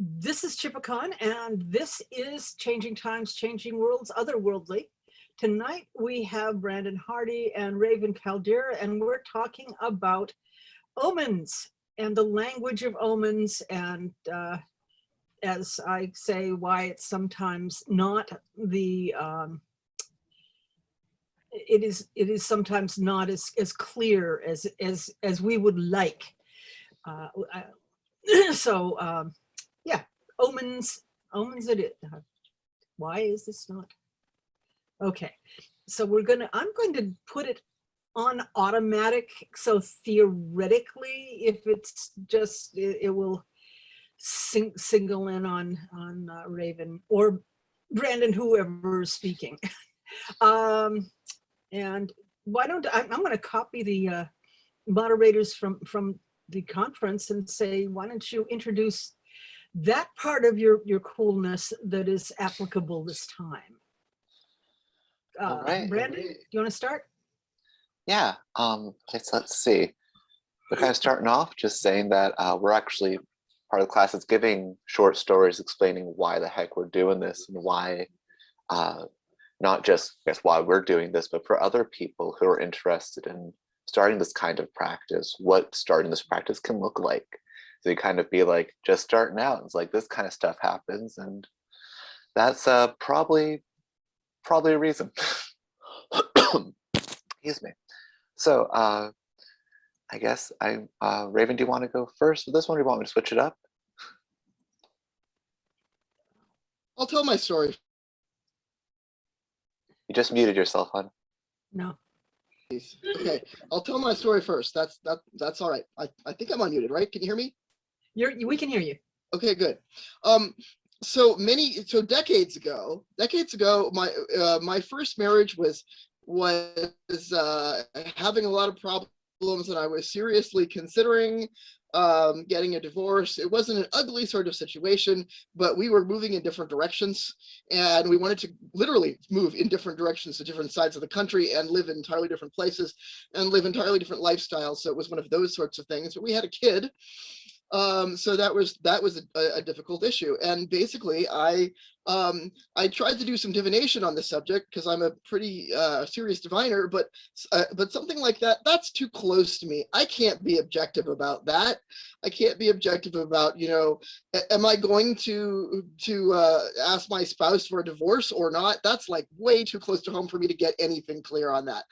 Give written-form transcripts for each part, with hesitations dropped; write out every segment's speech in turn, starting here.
This is Chipicon, and this is Changing Times, Changing Worlds, Otherworldly. Tonight we have Brandon Hardy and Raven Kaldera, and we're talking about omens and the language of omens, and as I say, why it's sometimes not the it is sometimes not as clear as we would like. Uh, so yeah, omens it is. Why is this not? Okay, so I'm going to put it on automatic. So theoretically, if it's just, it will single in on Raven or Brandon, whoever is speaking. And why don't I'm going to copy the moderators from the conference and say, why don't you introduce that part of your coolness that is applicable this time. All right. Brandon, do you want to start? Yeah, let's see. We're kind of starting off just saying that we're actually, part of the class is giving short stories explaining why the heck we're doing this and why, not just why we're doing this, but for other people who are interested in starting this kind of practice, what starting this practice can look like. So you kind of be like, just starting out, it's like this kind of stuff happens, and that's probably a reason. Excuse me. So I guess Raven, do you want to go first with this one, or do you want me to switch it up? I'll tell my story. You just muted yourself, hon. No. Okay, I'll tell my story first. That's all right. I think I'm unmuted, right? Can you hear me? We can hear you. Okay, good. So decades ago, my first marriage was having a lot of problems, and I was seriously considering getting a divorce. It wasn't an ugly sort of situation, but we were moving in different directions, and we wanted to literally move in different directions to different sides of the country and live in entirely different places and live entirely different lifestyles. So it was one of those sorts of things. But we had a kid. So that was a difficult issue, and basically I tried to do some divination on this subject because I'm a pretty serious diviner, but something like that's too close to me. I can't be objective about that. I can't be objective about, am I going to ask my spouse for a divorce or not? That's like way too close to home for me to get anything clear on that.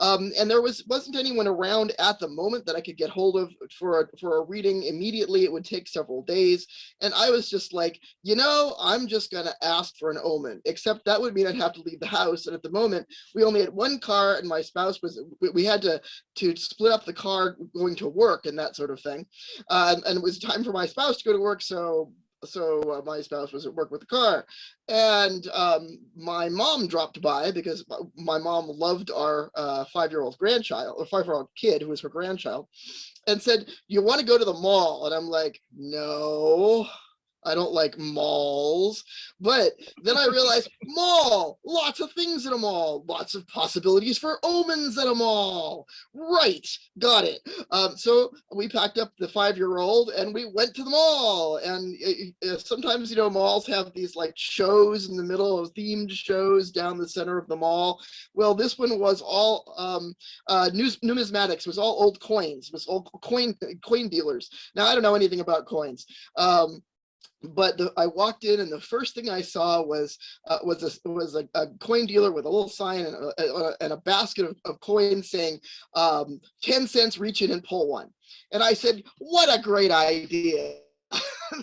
And there wasn't anyone around at the moment that I could get hold of for a reading immediately. It would take several days, and I was just like, I'm just gonna ask for an omen, except that would mean I'd have to leave the house, and at the moment we only had one car, and my spouse we had to split up the car going to work and that sort of thing, and it was time for my spouse to go to work, so my spouse was at work with the car, and my mom dropped by because my mom loved our 5-year-old grandchild, or 5-year-old kid who was her grandchild, and said, "You want to go to the mall?" And I'm like, "No, I don't like malls." But then I realized, mall, lots of things in a mall, lots of possibilities for omens at a mall. Right, got it. So we packed up the 5-year-old and we went to the mall. And sometimes, malls have these like shows in the middle of themed shows down the center of the mall. Well, this one was all numismatics. It was all old coins. It was old coin dealers. Now, I don't know anything about coins. But I walked in, and the first thing I saw was a coin dealer with a little sign and a basket of coins saying 10 cents, reach in and pull one. And I said, what a great idea.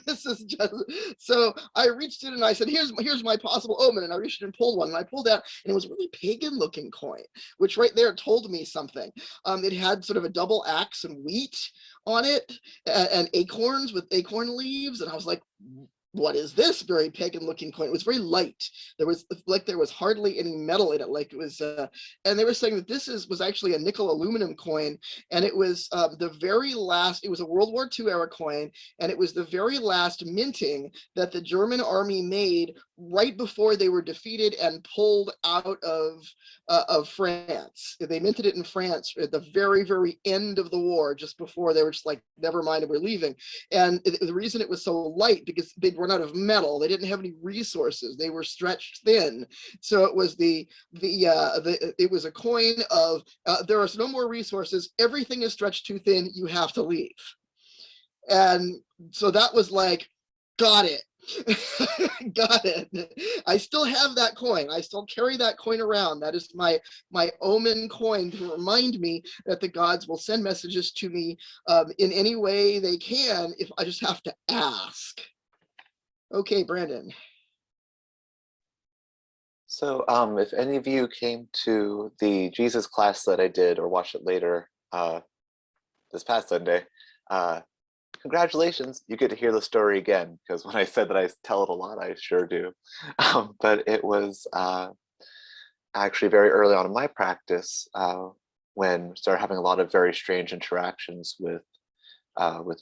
This is just, so I reached in and I said, here's my possible omen, and I reached in and pulled one, and I pulled out, and it was a really pagan looking coin, which right there told me something. It had sort of a double axe and wheat on it, and acorns with acorn leaves, and I was like, what is this very pagan looking coin? It was very light. There was hardly any metal in it. Like it was, and they were saying that this was actually a nickel aluminum coin, and it was the very last. It was a World War II era coin, and it was the very last minting that the German army made right before they were defeated and pulled out of France. They minted it in France at the very, very end of the war, just before they were just like, never mind, we're leaving. And the reason it was so light, because they'd run out of metal. They didn't have any resources. They were stretched thin. So it was it was a coin of there are no more resources. Everything is stretched too thin. You have to leave. And so that was like, got it. Got it. I still have that coin. I still carry that coin around. That is my omen coin to remind me that the gods will send messages to me in any way they can if I just have to ask. Okay, Brandon. So if any of you came to the Jesus class that I did or watched it later this past Sunday, congratulations, you get to hear the story again, because when I said that I tell it a lot, I sure do. But it was actually very early on in my practice when I started having a lot of very strange interactions with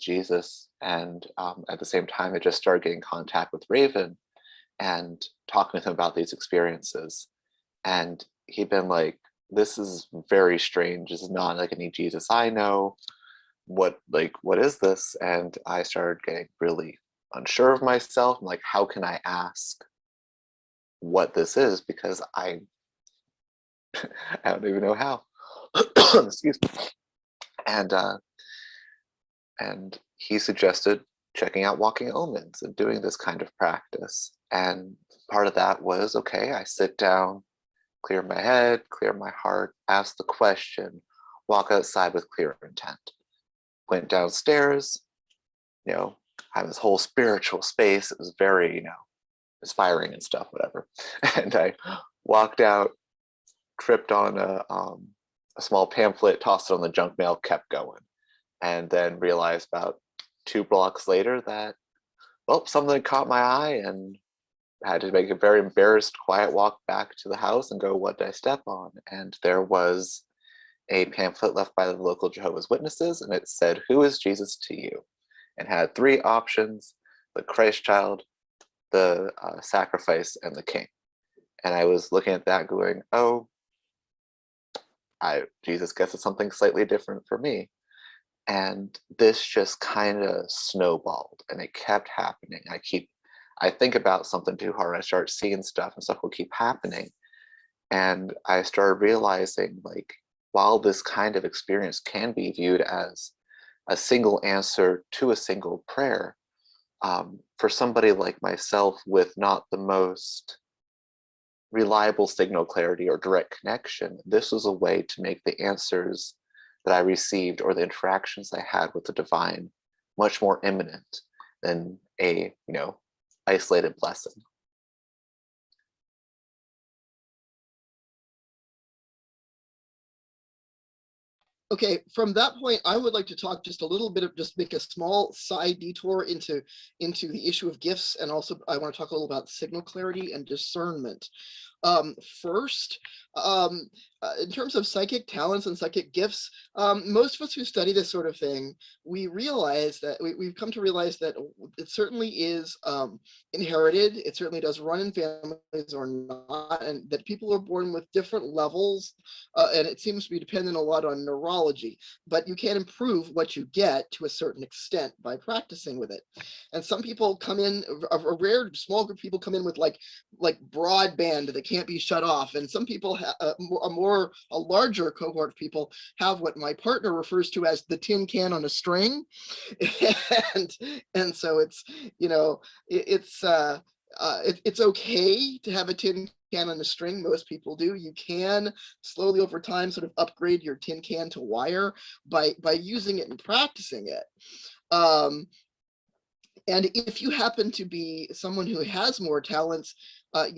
Jesus. And at the same time, I just started getting contact with Raven and talking with him about these experiences. And he'd been like, this is very strange. This is not like any Jesus I know. What is this? And I started getting really unsure of myself. I'm like, how can I ask what this is? Because I don't even know how. Excuse me. And he suggested checking out Walking Omens and doing this kind of practice. And part of that was, okay, I sit down, clear my head, clear my heart, ask the question, walk outside with clear intent. Went downstairs, have this whole spiritual space. It was very, inspiring and stuff, whatever. And I walked out, tripped on a small pamphlet, tossed it on the junk mail, kept going. And then realized about 2 blocks later that, well, something caught my eye, and I had to make a very embarrassed, quiet walk back to the house and go, what did I step on? And there was a pamphlet left by the local Jehovah's Witnesses, and it said, who is Jesus to you? And had 3 options: the Christ child, the sacrifice, and the king. And I was looking at that going, oh, Jesus guesses something slightly different for me. And this just kind of snowballed, and it kept happening. I think about something too hard, I start seeing stuff, and stuff will keep happening. And I started realizing, like, while this kind of experience can be viewed as a single answer to a single prayer, for somebody like myself with not the most reliable signal clarity or direct connection, this was a way to make the answers that I received or the interactions I had with the divine much more imminent than a, isolated blessing. Okay, from that point, I would like to talk just a little bit of, just make a small side detour into the issue of gifts, and also I want to talk a little about signal clarity and discernment. First, in terms of psychic talents and psychic gifts, most of us who study this sort of thing, we realize that we've come to realize that it certainly is inherited. It certainly does run in families or not, and that people are born with different levels, and it seems to be dependent a lot on neurology. But you can improve what you get to a certain extent by practicing with it. And some people come in, a rare small group of people come in with like broadband that can't be shut off, and some people have a larger cohort of people have what my partner refers to as the tin can on a string. and so it's it's okay to have a tin can on a string. Most people do. You can slowly over time sort of upgrade your tin can to wire by using it and practicing it. And if you happen to be someone who has more talents, don't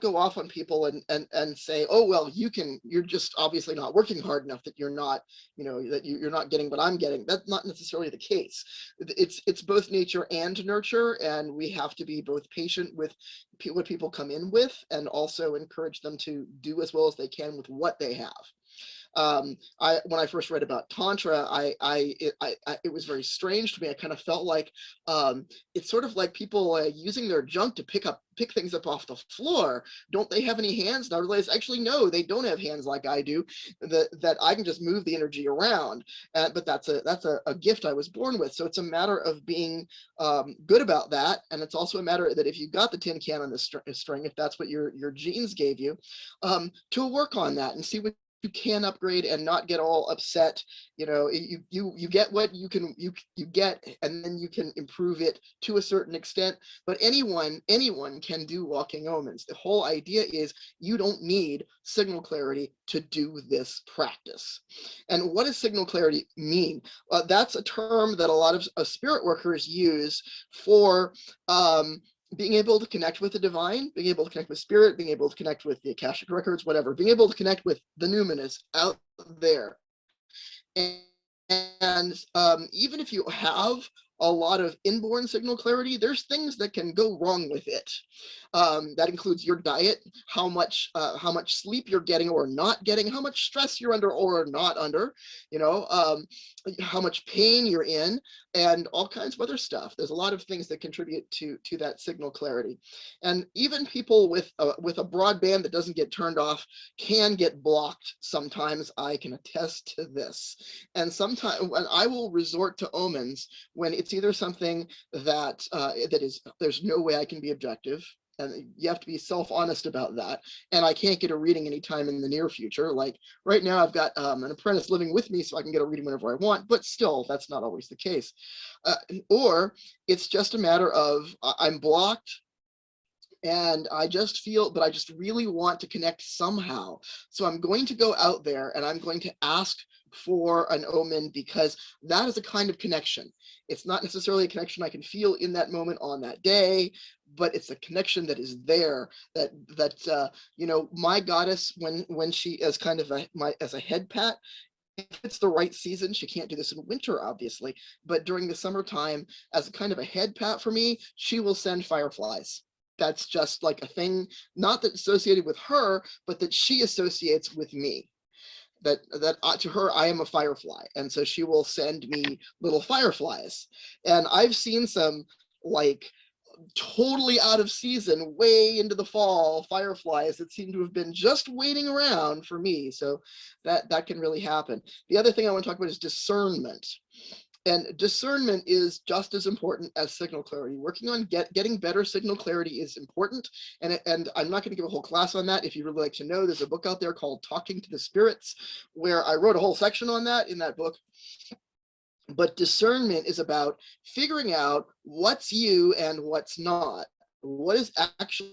go off on people and say, oh, well, you're just obviously not working hard enough, that you're not, that you're not getting what I'm getting. That's not necessarily the case. It's both nature and nurture, and we have to be both patient with what people come in with, and also encourage them to do as well as they can with what they have. When I first read about Tantra, it was very strange to me. I kind of felt like it's sort of like people using their junk to pick things up off the floor. Don't they have any hands? And I realized, actually, no, they don't have hands like I do, that I can just move the energy around. But that's a gift I was born with. So it's a matter of being good about that. And it's also a matter that if you got the tin can on the string, if that's what your genes gave you, to work on that and see what you can upgrade and not get all upset. You know, you get what you get, and then you can improve it to a certain extent. But anyone can do walking omens. The whole idea is you don't need signal clarity to do this practice. And what does signal clarity mean? That's a term that a lot of spirit workers use for being able to connect with the divine, being able to connect with spirit, being able to connect with the Akashic records, whatever, being able to connect with the numinous out there. And even if you have a lot of inborn signal clarity, there's things that can go wrong with it. That includes your diet, how much sleep you're getting or not getting, how much stress you're under or not under, you know, how much pain you're in, and all kinds of other stuff. There's a lot of things that contribute to that signal clarity. And even people with a broadband that doesn't get turned off can get blocked sometimes. I can attest to this. And sometimes when I will resort to omens when it's either something that there's no way I can be objective, and you have to be self-honest about that, and I can't get a reading anytime in the near future. Like right now, I've got an apprentice living with me, so I can get a reading whenever I want, but still, that's not always the case. Or it's just a matter of I'm blocked, and I just feel, but I just really want to connect somehow. So I'm going to go out there and I'm going to ask for an omen, because that is a kind of connection. It's not necessarily a connection I can feel in that moment on that day, but it's a connection that is there, that you know, my goddess, when she as kind of as a head pat, if it's the right season, she can't do this in winter, obviously, but during the summertime, as a kind of a head pat for me, she will send fireflies. That's just like a thing, not that associated with her, but that she associates with me. That to her, I am a firefly, and so she will send me little fireflies. And I've seen some like totally out of season, way into the fall, fireflies that seem to have been just waiting around for me. So that can really happen. The other thing I want to talk about is discernment. And discernment is just as important as signal clarity. Working on getting better signal clarity is important. And I'm not going to give a whole class on that. If you really like to know, there's a book out there called Talking to the Spirits, where I wrote a whole section on that in that book. But discernment is about figuring out what's you and what's not. What is actually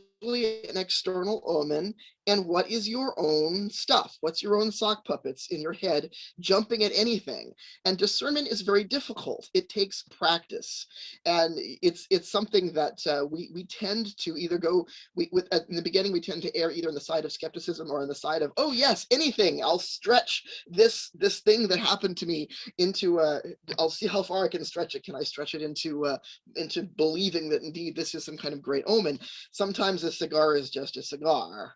an external omen, and what is your own stuff? What's your own sock puppets in your head jumping at anything? And discernment is very difficult. It takes practice, and it's something that we tend to either go in the beginning. We tend to err either on the side of skepticism or on the side of, oh yes, anything. I'll stretch this thing that happened to me into I'll see how far I can stretch it. Can I stretch it into believing that indeed this is some kind of great omen? Sometimes a cigar is just a cigar,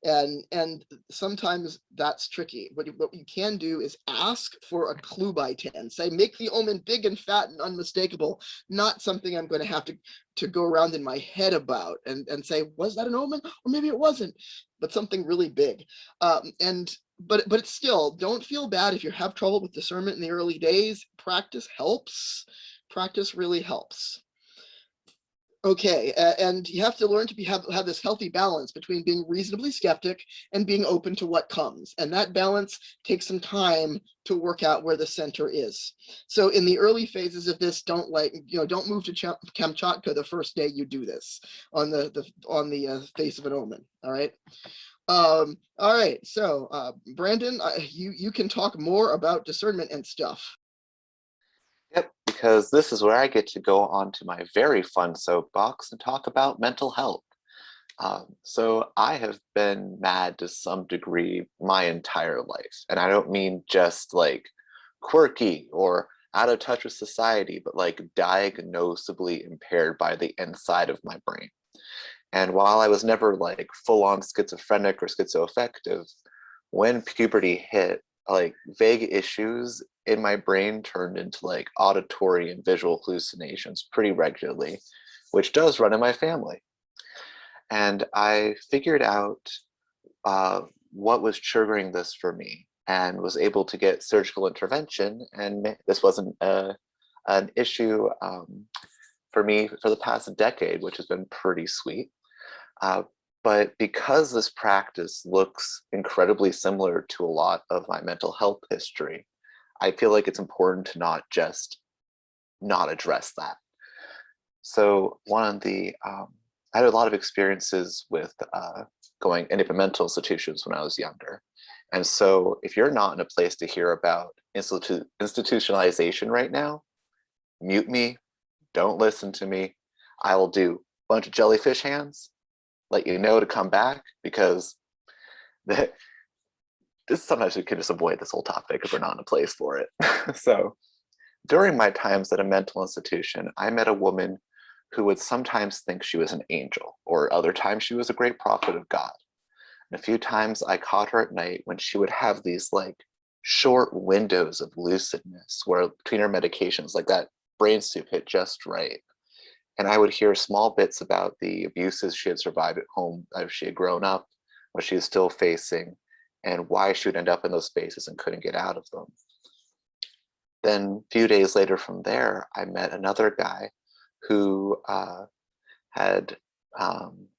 and sometimes that's tricky. What you can do is ask for a clue by 10. Say, make the omen big and fat and unmistakable, not something I'm going to have to go around in my head about and say, was that an omen? Or maybe it wasn't, but something really big. But it's still, don't feel bad if you have trouble with discernment in the early days. Practice helps. Practice really helps. Okay, and you have to learn to have this healthy balance between being reasonably skeptic and being open to what comes. And that balance takes some time to work out where the center is. So in the early phases of this, don't move to Kamchatka the first day you do this on the face of an omen. All right. All right. So Brandon, you can talk more about discernment and stuff. Yep, because this is where I get to go on to my very fun soapbox and talk about mental health. So I have been mad to some degree my entire life. And I don't mean just like quirky or out of touch with society, but like diagnosably impaired by the inside of my brain. And while I was never like full-on schizophrenic or schizoaffective, when puberty hit, like vague issues in my brain turned into like auditory and visual hallucinations pretty regularly, which does run in my family. And I figured out what was triggering this for me and was able to get surgical intervention. And this wasn't an issue for me for the past decade, which has been pretty sweet. But because this practice looks incredibly similar to a lot of my mental health history, I feel like it's important to not just not address that. So one of the, I had a lot of experiences with going into mental institutions when I was younger. And so if you're not in a place to hear about institutionalization right now, mute me, don't listen to me. I will do a bunch of jellyfish hands, let you know to come back, because sometimes we can just avoid this whole topic if we're not in a place for it. So during my times at a mental institution, I met a woman who would sometimes think she was an angel, or other times she was a great prophet of God. And a few times I caught her at night when she would have these like short windows of lucidness where between her medications, like that brain soup hit just right. And I would hear small bits about the abuses she had survived at home as she had grown up, what she was still facing, and why she would end up in those spaces and couldn't get out of them. Then a few days later from there, I met another guy who had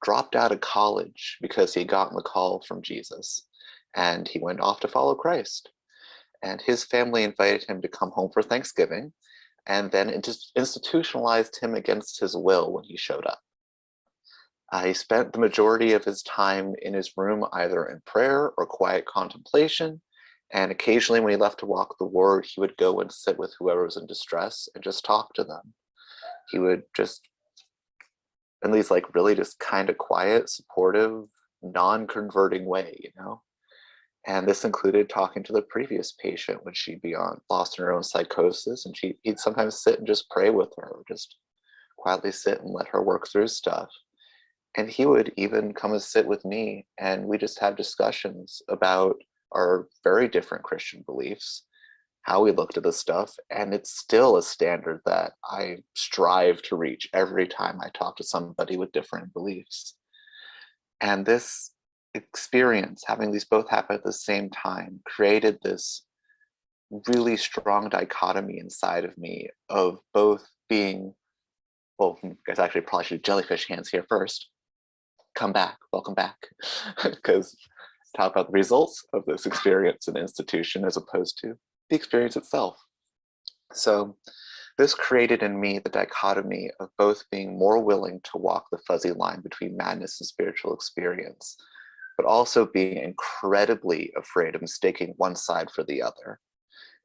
dropped out of college because he had gotten the call from Jesus, and he went off to follow Christ. And his family invited him to come home for Thanksgiving, and then institutionalized him against his will when he showed up. He spent the majority of his time in his room either in prayer or quiet contemplation, and occasionally when he left to walk the ward, he would go and sit with whoever was in distress and just talk to them. He would just, in these like really just kind of quiet, supportive, non-converting way, you know? And this included talking to the previous patient when she'd be lost in her own psychosis, and he'd sometimes sit and just pray with her, or just quietly sit and let her work through stuff. And he would even come and sit with me, and we just have discussions about our very different Christian beliefs, how we looked at this stuff, and it's still a standard that I strive to reach every time I talk to somebody with different beliefs. And this experience, having these both happen at the same time, created this really strong dichotomy inside of me of both being, well, I guess actually probably should do jellyfish hands here first. Come back, welcome back, because talk about the results of this experience in institution as opposed to the experience itself. So this created in me the dichotomy of both being more willing to walk the fuzzy line between madness and spiritual experience, but also being incredibly afraid of mistaking one side for the other.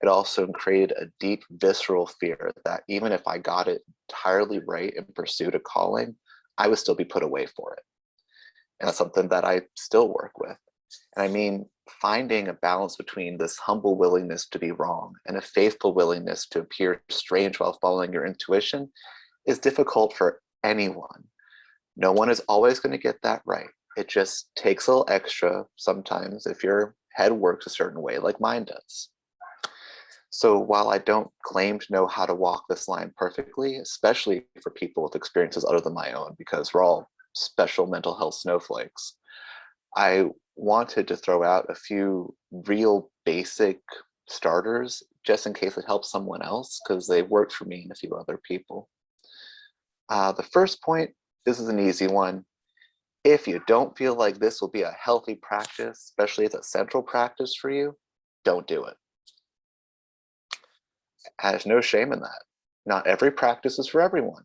It also created a deep visceral fear that even if I got it entirely right and pursued a calling, I would still be put away for it. And that's something that I still work with. And I mean, finding a balance between this humble willingness to be wrong and a faithful willingness to appear strange while following your intuition is difficult for anyone. No one is always going to get that right. It just takes a little extra sometimes if your head works a certain way like mine does. So while I don't claim to know how to walk this line perfectly, especially for people with experiences other than my own, because we're all special mental health snowflakes, I wanted to throw out a few real basic starters just in case it helps someone else, because they worked for me and a few other people. The first point, this is an easy one. If you don't feel like this will be a healthy practice, especially as a central practice for you, don't do it. There's no shame in that. Not every practice is for everyone.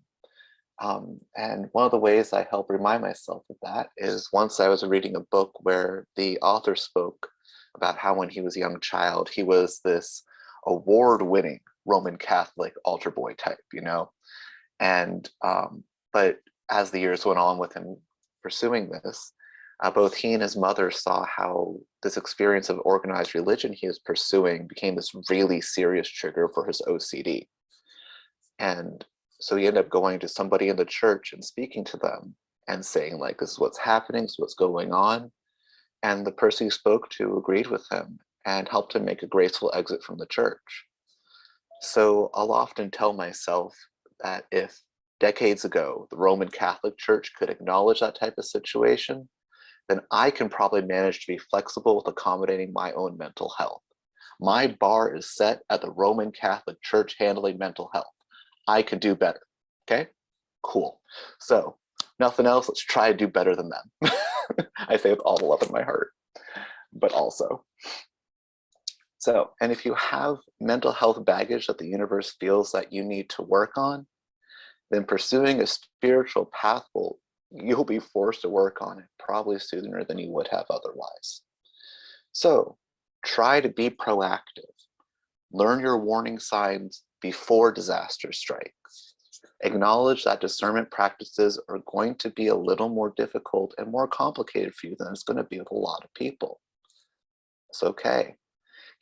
And one of the ways I help remind myself of that is once I was reading a book where the author spoke about how when he was a young child, he was this award-winning Roman Catholic altar boy type, you know? And, but as the years went on with him pursuing this, both he and his mother saw how this experience of organized religion he was pursuing became this really serious trigger for his OCD. And so he ended up going to somebody in the church and speaking to them and saying, like, this is what's happening, this is what's going on. And the person he spoke to agreed with him and helped him make a graceful exit from the church. So I'll often tell myself that if decades ago the Roman Catholic Church could acknowledge that type of situation, then I can probably manage to be flexible with accommodating my own mental health. My bar is set at the Roman Catholic Church handling mental health. I can do better. Okay, cool. So nothing else, let's try to do better than them. I say with all the love in my heart, but also. So, and if you have mental health baggage that the universe feels that you need to work on, then pursuing a spiritual path you'll be forced to work on it probably sooner than you would have otherwise. So try to be proactive. Learn your warning signs before disaster strikes. Acknowledge that discernment practices are going to be a little more difficult and more complicated for you than it's going to be with a lot of people. It's okay.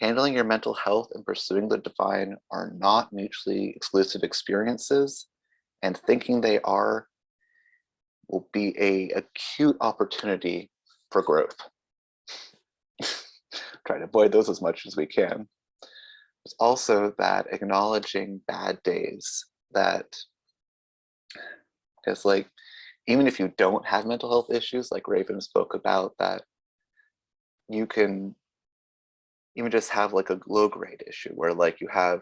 Handling your mental health and pursuing the divine are not mutually exclusive experiences, and thinking they are will be an acute opportunity for growth. Try to avoid those as much as we can. There's also that acknowledging bad days, that because like, even if you don't have mental health issues, like Raven spoke about, that you can even just have like a low grade issue where like you have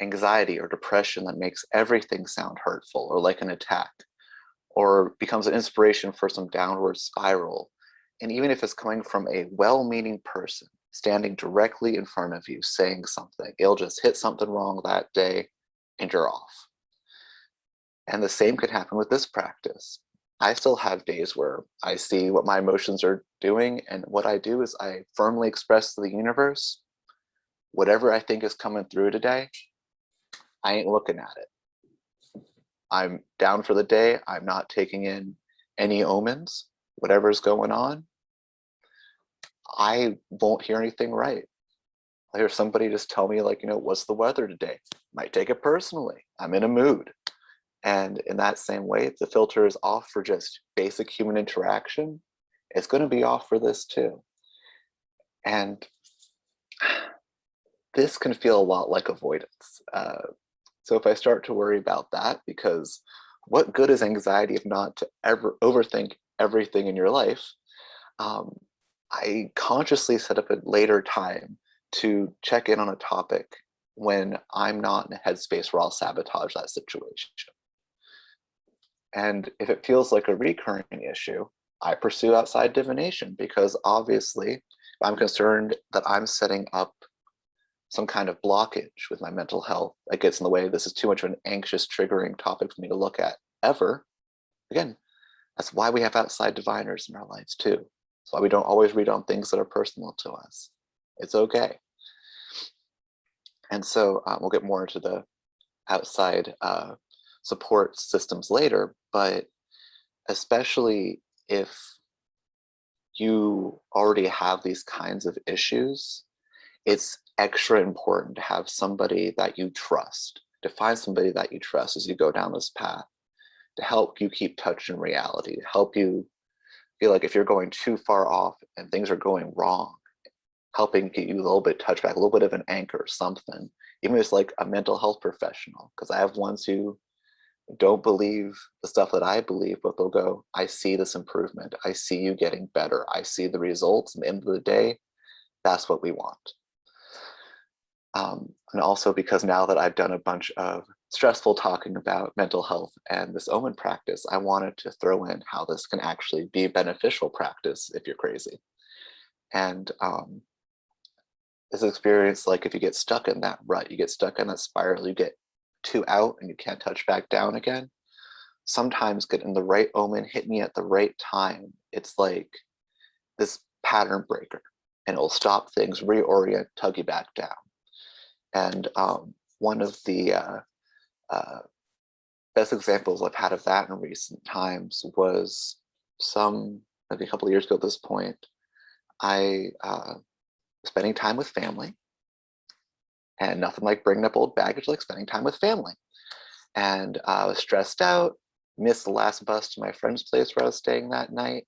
anxiety or depression that makes everything sound hurtful or like an attack, or becomes an inspiration for some downward spiral. And even if it's coming from a well-meaning person standing directly in front of you saying something, it'll just hit something wrong that day and you're off. And the same could happen with this practice. I still have days where I see what my emotions are doing, and what I do is I firmly express to the universe, whatever I think is coming through today, I ain't looking at it. I'm down for the day. I'm not taking in any omens, whatever's going on. I won't hear anything right. I hear somebody just tell me like, what's the weather today? Might take it personally. I'm in a mood. And in that same way, if the filter is off for just basic human interaction, it's going to be off for this too. And this can feel a lot like avoidance. So if I start to worry about that, because what good is anxiety if not to ever overthink everything in your life? I consciously set up a later time to check in on a topic when I'm not in a headspace where I'll sabotage that situation. And if it feels like a recurring issue, I pursue outside divination, because obviously I'm concerned that I'm setting up some kind of blockage with my mental health that gets in the way. This is too much of an anxious, triggering topic for me to look at ever. Again, that's why we have outside diviners in our lives too. That's why we don't always read on things that are personal to us. It's okay. And so we'll get more into the outside support systems later, but especially if you already have these kinds of issues, it's extra important to have somebody that you trust, to find somebody that you trust as you go down this path, to help you keep touch in reality, to help you feel like if you're going too far off and things are going wrong, helping get you a little bit touch back, a little bit of an anchor, something, even if it's like a mental health professional, because I have ones who don't believe the stuff that I believe, but they'll go, I see this improvement. I see you getting better. I see the results. And at the end of the day, that's what we want. And also because now that I've done a bunch of stressful talking about mental health and this Omen practice, I wanted to throw in how this can actually be a beneficial practice if you're crazy. And this experience, like if you get stuck in that rut, you get stuck in that spiral, you get too out and you can't touch back down again. Sometimes getting the right omen hit me at the right time. It's like this pattern breaker, and it'll stop things, reorient, tug you back down. And one of the best examples I've had of that in recent times was maybe a couple of years ago at this point, I was spending time with family, and nothing like bringing up old baggage like spending time with family. And I was stressed out, missed the last bus to my friend's place where I was staying that night,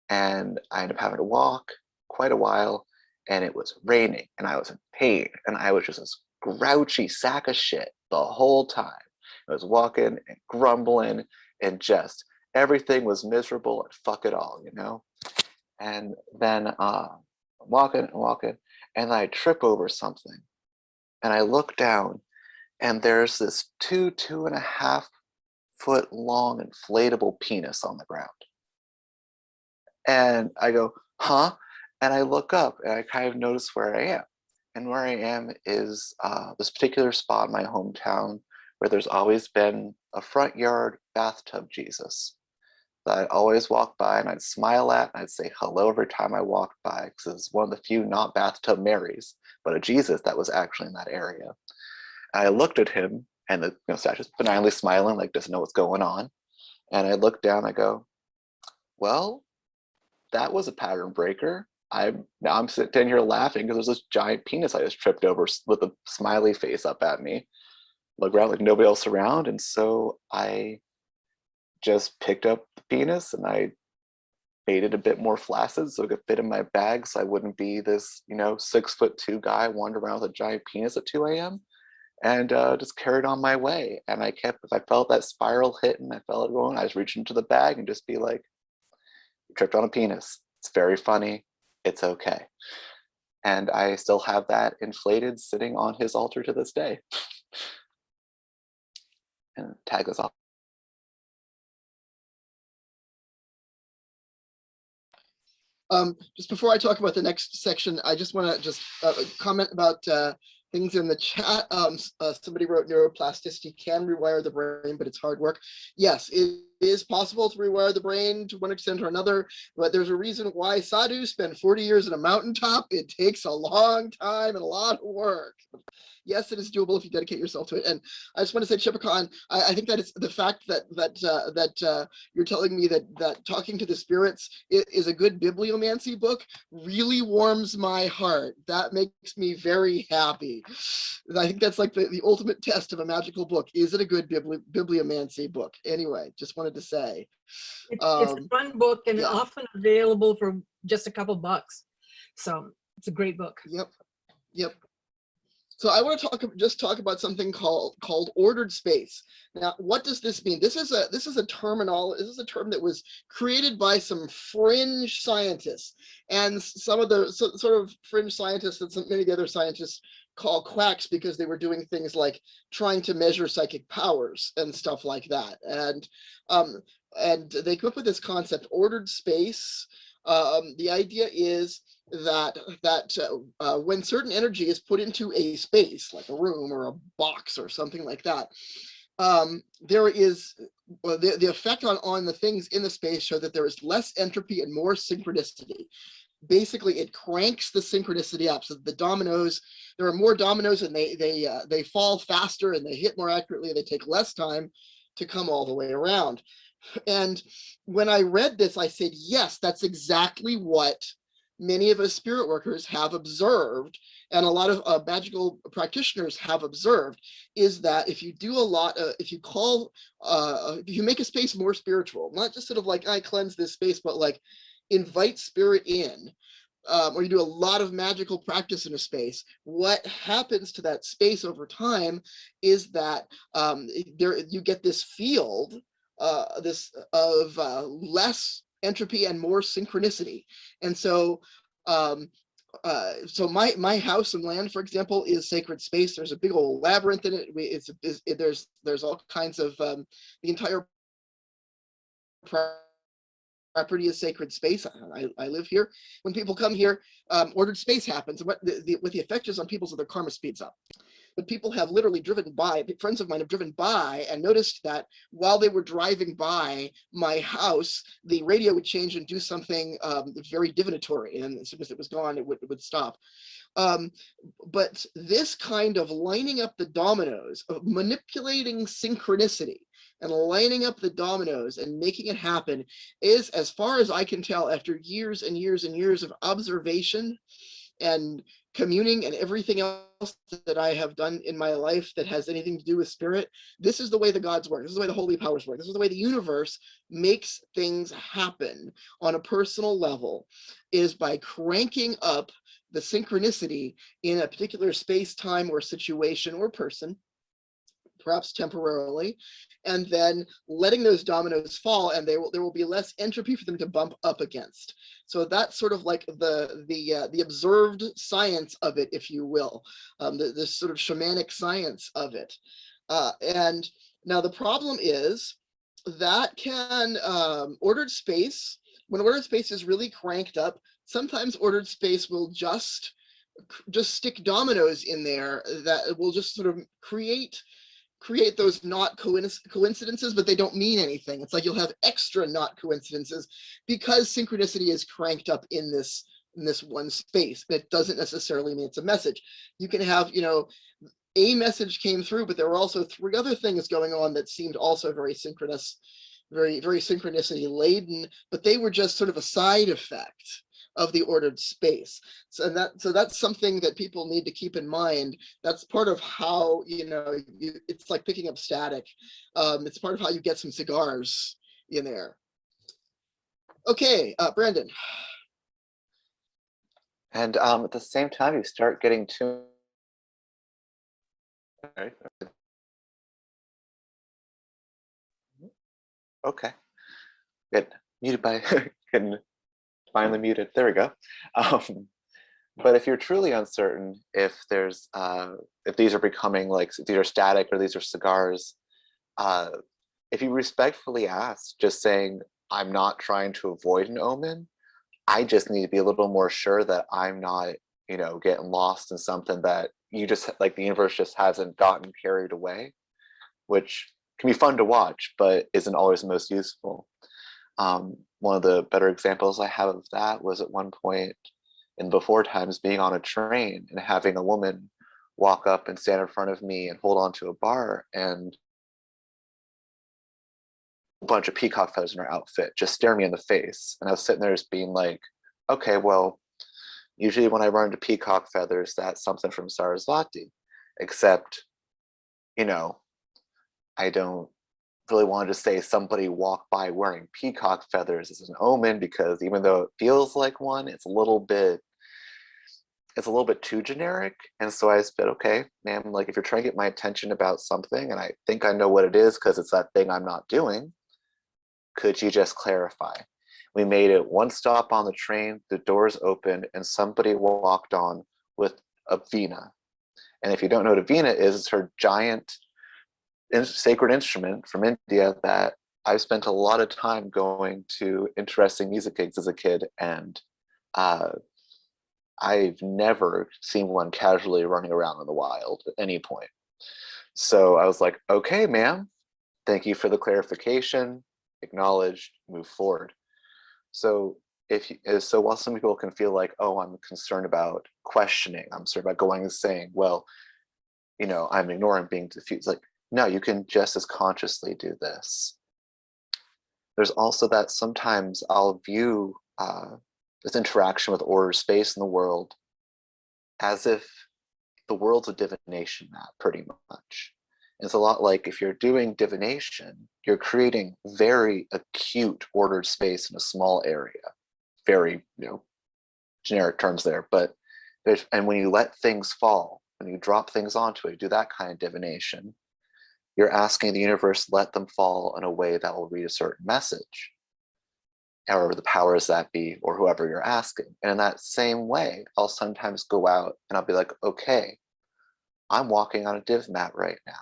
and I ended up having to walk quite a while. and it was raining, and I was in pain, and I was just this grouchy sack of shit the whole time. I was walking and grumbling, and just everything was miserable and fuck it all, you know? And then walking and walking, and I trip over something, and I look down, and there's this 2.5 foot long inflatable penis on the ground. And I go, huh? And I look up and I kind of notice where I am. And where I am is this particular spot in my hometown where there's always been a front yard bathtub Jesus that I'd always walk by and I'd smile at and I'd say hello every time I walked by, because it's one of the few not bathtub Marys, but a Jesus that was actually in that area. And I looked at him, and the statue's benignly smiling, like doesn't know what's going on. And I looked down, I go, well, that was a pattern breaker. Now I'm sitting here laughing because there's this giant penis I just tripped over with a smiley face up at me. Look around like nobody else around, and so I just picked up the penis and I made it a bit more flaccid so it could fit in my bag, so I wouldn't be this 6'2" guy wandering around with a giant penis at 2 a.m. and just carried on my way. And if I felt that spiral hit and I felt it going, I just reach into the bag and just be like, you tripped on a penis. It's very funny. It's okay. And I still have that inflated sitting on his altar to this day. And tag us off. Just before I talk about the next section, I just want to comment about things in the chat. Somebody wrote neuroplasticity can rewire the brain, but it's hard work. Yes, it is possible to rewire the brain to one extent or another, but there's a reason why sadhus spend 40 years in a mountaintop. It takes a long time and a lot of work. Yes, it is doable if you dedicate yourself to it. And I just want to say, Chipacon, I think that it's the fact that you're telling me that Talking to the Spirits is a good bibliomancy book really warms my heart. That makes me very happy. I think that's like the ultimate test of a magical book. Is it a good bibliomancy book? Anyway, just wanted to say. It's a fun book and yeah. often available for just a couple bucks. So it's a great book. Yep. So I want to talk about something called ordered space. Now, what does this mean? This is a term that was created by some fringe scientists, and some of the sort of fringe scientists that many of the other scientists call quacks, because they were doing things like trying to measure psychic powers and stuff like that. And they come up with this concept, ordered space. The idea is that when certain energy is put into a space, like a room or a box or something like that, there is the effect on the things in the space show that there is less entropy and more synchronicity. Basically, it cranks the synchronicity up, so the dominoes, there are more dominoes, and they fall faster and they hit more accurately, and they take less time to come all the way around. And when I read this, I said, yes, that's exactly what many of us spirit workers have observed, and a lot of magical practitioners have observed, is that if you do a lot, if you make a space more spiritual, not just sort of like, I cleanse this space, but like invite spirit in, or you do a lot of magical practice in a space, what happens to that space over time is that you get this field, less entropy and more synchronicity. And so so my house and land, for example, is sacred space. There's a big old labyrinth in it. There's all kinds of the entire property is sacred space. I live here. When people come here, ordered space happens. And what the effect is on people is that their karma speeds up. But people have literally driven by, friends of mine have driven by and noticed that while they were driving by my house, the radio would change and do something very divinatory. And as soon as it was gone, it would stop. But this kind of lining up the dominoes, of manipulating synchronicity and lining up the dominoes and making it happen, is, as far as I can tell, after years and years and years of observation and communing and everything else that I have done in my life that has anything to do with spirit. This is the way the gods work. This is the way the holy powers work. This is the way the universe makes things happen on a personal level, is by cranking up the synchronicity in a particular space, time, or situation or person, perhaps temporarily, and then letting those dominoes fall, and there will be less entropy for them to bump up against. So that's sort of like the observed science of it, if you will, this sort of shamanic science of it. And now the problem is that can ordered space, when ordered space is really cranked up, sometimes ordered space will just stick dominoes in there that will just sort of create those not coincidences, but they don't mean anything. It's like you'll have extra not coincidences because synchronicity is cranked up in this one space. That doesn't necessarily mean it's a message. You can have, a message came through, but there were also 3 other things going on that seemed also very synchronous, very, very synchronicity laden, but they were just sort of a side effect of the ordered space. So that's something that people need to keep in mind. That's part of how, it's like picking up static. It's part of how you get some cigars in there. Okay, Brandon. And at the same time, you start getting too. Okay. Get muted by getting finally muted. There we go. But if you're truly uncertain if there's if these are becoming like, if these are static or these are cigars, if you respectfully ask, just saying, I'm not trying to avoid an omen, I just need to be a little more sure that I'm not, getting lost in something that you just, like, the universe just hasn't gotten carried away, which can be fun to watch, but isn't always the most useful. One of the better examples I have of that was at one point in before times being on a train and having a woman walk up and stand in front of me and hold on to a bar, and a bunch of peacock feathers in her outfit just stare me in the face. And I was sitting there just being like, okay, well, usually when I run into peacock feathers, that's something from Sarasvati, except, I don't really want to say somebody walked by wearing peacock feathers as an omen, because even though it feels like one, it's a little bit too generic. And so I said, okay, ma'am, like, if you're trying to get my attention about something, and I think I know what it is because it's that thing I'm not doing, could you just clarify? We made it one stop on the train, the doors opened, and somebody walked on with a veena. And if you don't know what a veena is, it's her giant sacred instrument from India that I've spent a lot of time going to interesting music gigs as a kid, and I've never seen one casually running around in the wild at any point. So I was like, okay, ma'am, thank you for the clarification, acknowledged, move forward. So while some people can feel like, oh, I'm concerned about questioning, I'm concerned about going and saying, well, I'm ignoring, being diffused, like, no, you can just as consciously do this. There's also that sometimes I'll view this interaction with order space in the world as if the world's a divination map, pretty much. It's a lot like, if you're doing divination, you're creating very acute ordered space in a small area. Very, generic terms there, but and when you let things fall, when you drop things onto it, do that kind of divination, you're asking the universe to let them fall in a way that will read a certain message, or the powers that be, or whoever you're asking. And in that same way, I'll sometimes go out and I'll be like, okay, I'm walking on a div mat right now.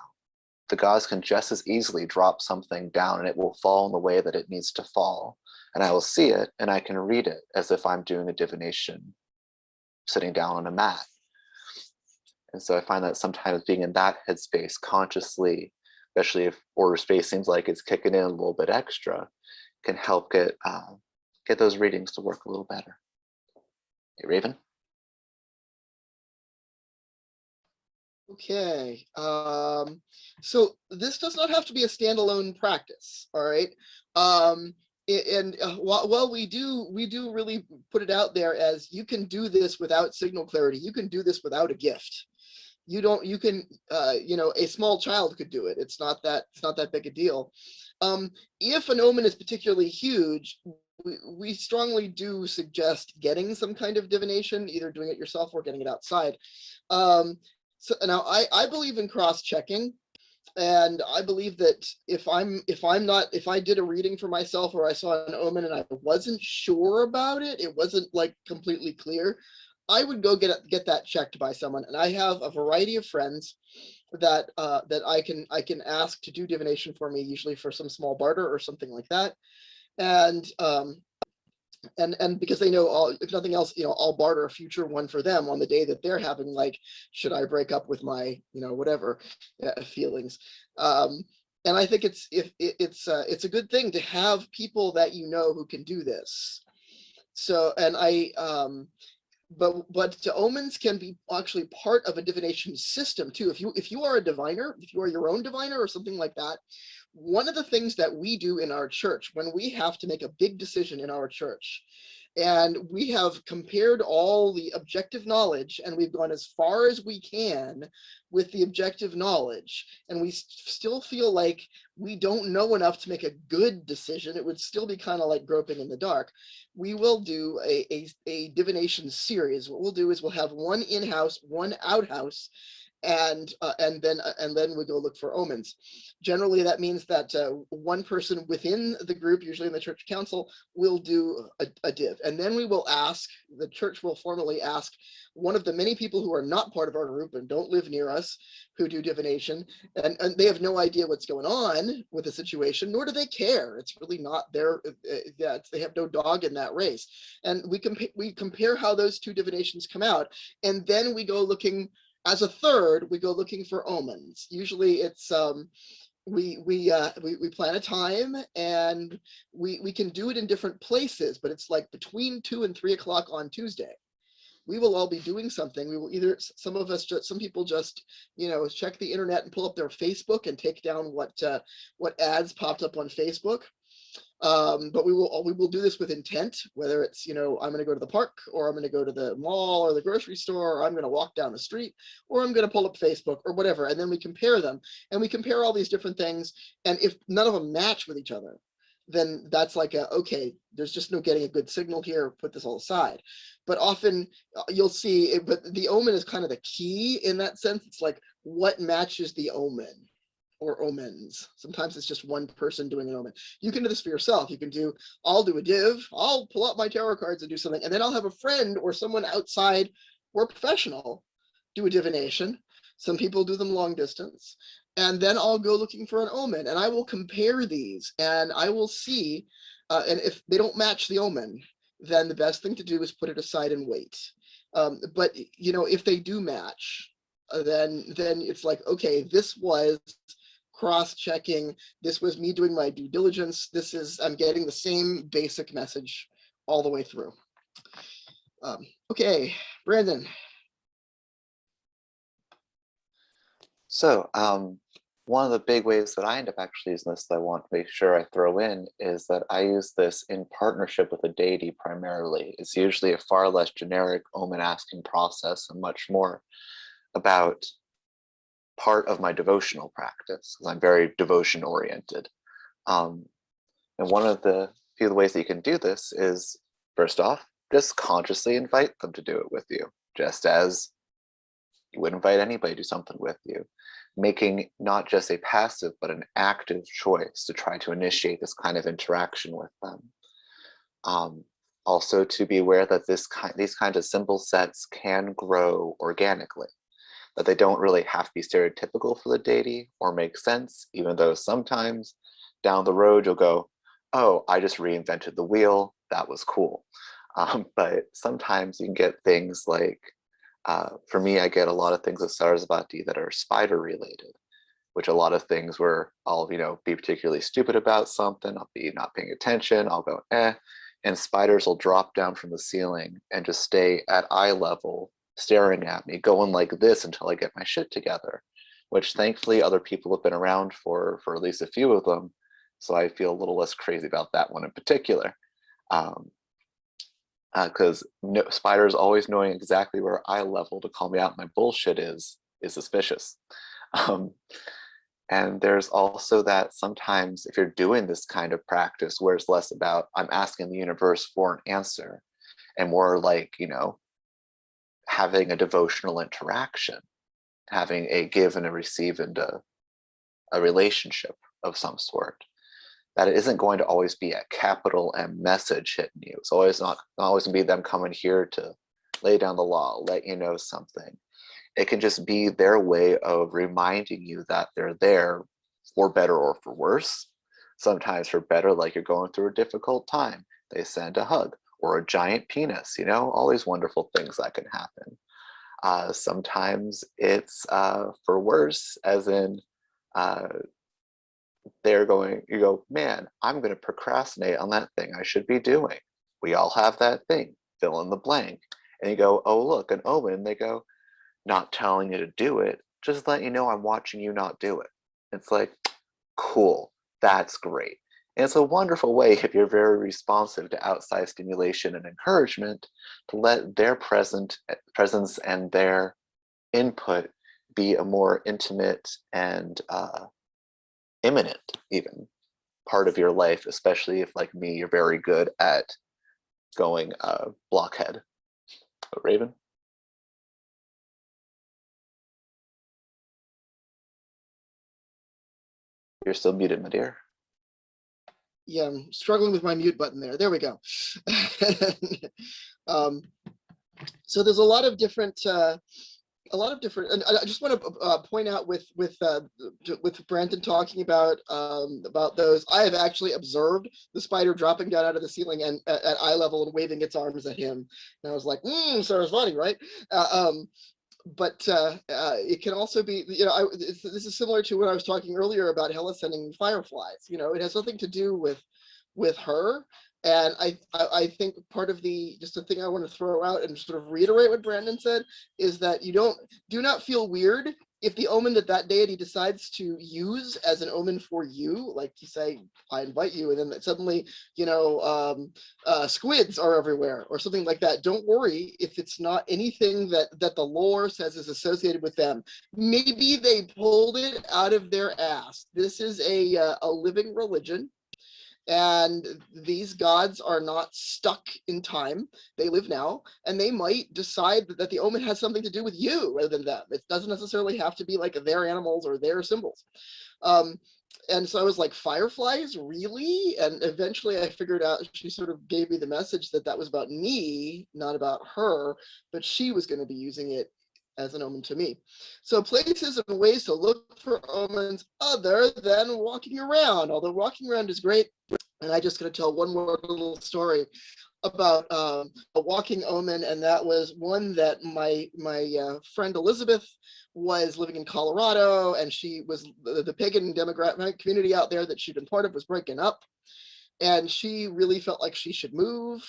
The gods can just as easily drop something down and it will fall in the way that it needs to fall. And I will see it and I can read it as if I'm doing a divination sitting down on a mat. And so I find that sometimes being in that headspace consciously, especially if order space seems like it's kicking in a little bit extra, can help get those readings to work a little better. Hey, Raven? Okay, so this does not have to be a standalone practice, all right? while we do really put it out there as you can do this without signal clarity, you can do this without a gift. You can a small child could do it. It's not that big a deal. If an omen is particularly huge, we strongly do suggest getting some kind of divination, either doing it yourself or getting it outside. So now I believe in cross-checking. And I believe that if I did a reading for myself or I saw an omen and I wasn't sure about it, it wasn't like completely clear, I would go get that checked by someone. And I have a variety of friends that I can ask to do divination for me, usually for some small barter or something like that. And because they know, if nothing else, I'll barter a future one for them on the day that they're having, like, should I break up with my, whatever feelings. And I think it's a good thing to have people that who can do this. So, and but the omens can be actually part of a divination system too. If you are a diviner, if you are your own diviner or something like that, one of the things that we do in our church when we have to make a big decision in our church, and we have compared all the objective knowledge and we've gone as far as we can with the objective knowledge, and we still feel like we don't know enough to make a good decision, it would still be kind of like groping in the dark, we will do a divination series. What we'll do is we'll have one in-house, one outhouse, and then we go look for omens. Generally, that means that one person within the group, usually in the church council, will do a div, and then the church will formally ask one of the many people who are not part of our group and don't live near us who do divination, and they have no idea what's going on with the situation, nor do they care. It's really not their, they have no dog in that race. And we compare how those two divinations come out, and then we go looking. As a third, we go looking for omens. Usually it's we plan a time, and we can do it in different places, but it's like between 2 and 3 o'clock on Tuesday. We will all be doing something. We will either, some people just, check the internet and pull up their Facebook and take down what ads popped up on Facebook. But we will do this with intent, whether it's, I'm going to go to the park, or I'm going to go to the mall or the grocery store, or I'm going to walk down the street, or I'm going to pull up Facebook or whatever. And then we compare them, and we compare all these different things. And if none of them match with each other, then that's like okay, there's just no getting a good signal here, put this all aside. But often you'll see, but the omen is kind of the key in that sense. It's like, what matches the omen? Or omens. Sometimes it's just one person doing an omen. You can do this for yourself. You can do, I'll do a div, I'll pull out my tarot cards and do something, and then I'll have a friend or someone outside or professional do a divination. Some people do them long distance. And then I'll go looking for an omen, and I will compare these, and I will see, and if they don't match the omen, then the best thing to do is put it aside and wait. But if they do match, then it's like, okay, this was cross-checking, this was me doing my due diligence, I'm getting the same basic message all the way through. Okay, Brandon. So one of the big ways that I end up actually using this that I want to make sure I throw in is that I use this in partnership with a deity primarily. It's usually a far less generic omen asking process and much more about part of my devotional practice, because I'm very devotion oriented. And one of the few of the ways that you can do this is, first off, just consciously invite them to do it with you, just as you would invite anybody to do something with you, making not just a passive but an active choice to try to initiate this kind of interaction with them. Also to be aware that these kinds of symbol sets can grow organically, that they don't really have to be stereotypical for the deity or make sense, even though sometimes down the road you'll go, oh, I just reinvented the wheel, that was cool. But sometimes you can get things like, for me, I get a lot of things with Sarasvati that are spider related, which a lot of things where I'll be particularly stupid about something, I'll be not paying attention, I'll go, and spiders will drop down from the ceiling and just stay at eye level staring at me, going like this until I get my shit together, which thankfully other people have been around for at least a few of them, So I feel a little less crazy about that one in particular. Because spiders always knowing exactly where eye level to call me out my bullshit is suspicious. And there's also that sometimes if you're doing this kind of practice where it's less about I'm asking the universe for an answer and more like, having a devotional interaction, having a give and a receive and a relationship of some sort, that it isn't going to always be a capital M message hitting you. It's always not always gonna be them coming here to lay down the law, let you know something. It can just be their way of reminding you that they're there for better or for worse. Sometimes for better, like you're going through a difficult time, they send a hug or a giant penis, all these wonderful things that can happen. Sometimes it's for worse, as in you go, man, I'm going to procrastinate on that thing I should be doing. We all have that thing, fill in the blank. And you go, oh, look, an omen. And they go, not telling you to do it, just let you know I'm watching you not do it. It's like, cool, that's great. And it's a wonderful way, if you're very responsive to outside stimulation and encouragement, to let their presence and their input be a more intimate and imminent, even part of your life, especially if, like me, you're very good at going blockhead. But Raven? You're still muted, my dear. Yeah, I'm struggling with my mute button there. There we go. So there's a lot of different, and I just want to point out with Brandon talking about those. I have actually observed the spider dropping down out of the ceiling and at eye level and waving its arms at him. And I was like, Sarasvati, right? But it can also be, this is similar to what I was talking earlier about Hela sending fireflies. It has nothing to do with her. And I think part of the thing I want to throw out and sort of reiterate what Brandon said is that do not feel weird if the omen that deity decides to use as an omen for you, like you say, I invite you, and then suddenly, squids are everywhere or something like that. Don't worry if it's not anything that the lore says is associated with them. Maybe they pulled it out of their ass. This is a living religion. And these gods are not stuck in time. They live now, and they might decide that the omen has something to do with you rather than them. It doesn't necessarily have to be like their animals or their symbols. And so I was like, fireflies, really? And eventually I figured out, she sort of gave me the message that was about me, not about her, but she was going to be using it as an omen to me. So places and ways to look for omens other than walking around, although walking around is great. And I just going to tell one more little story about a walking omen, and that was one that my friend Elizabeth was living in Colorado, and she was the pagan demographic community out there that she'd been part of was breaking up, and she really felt like she should move.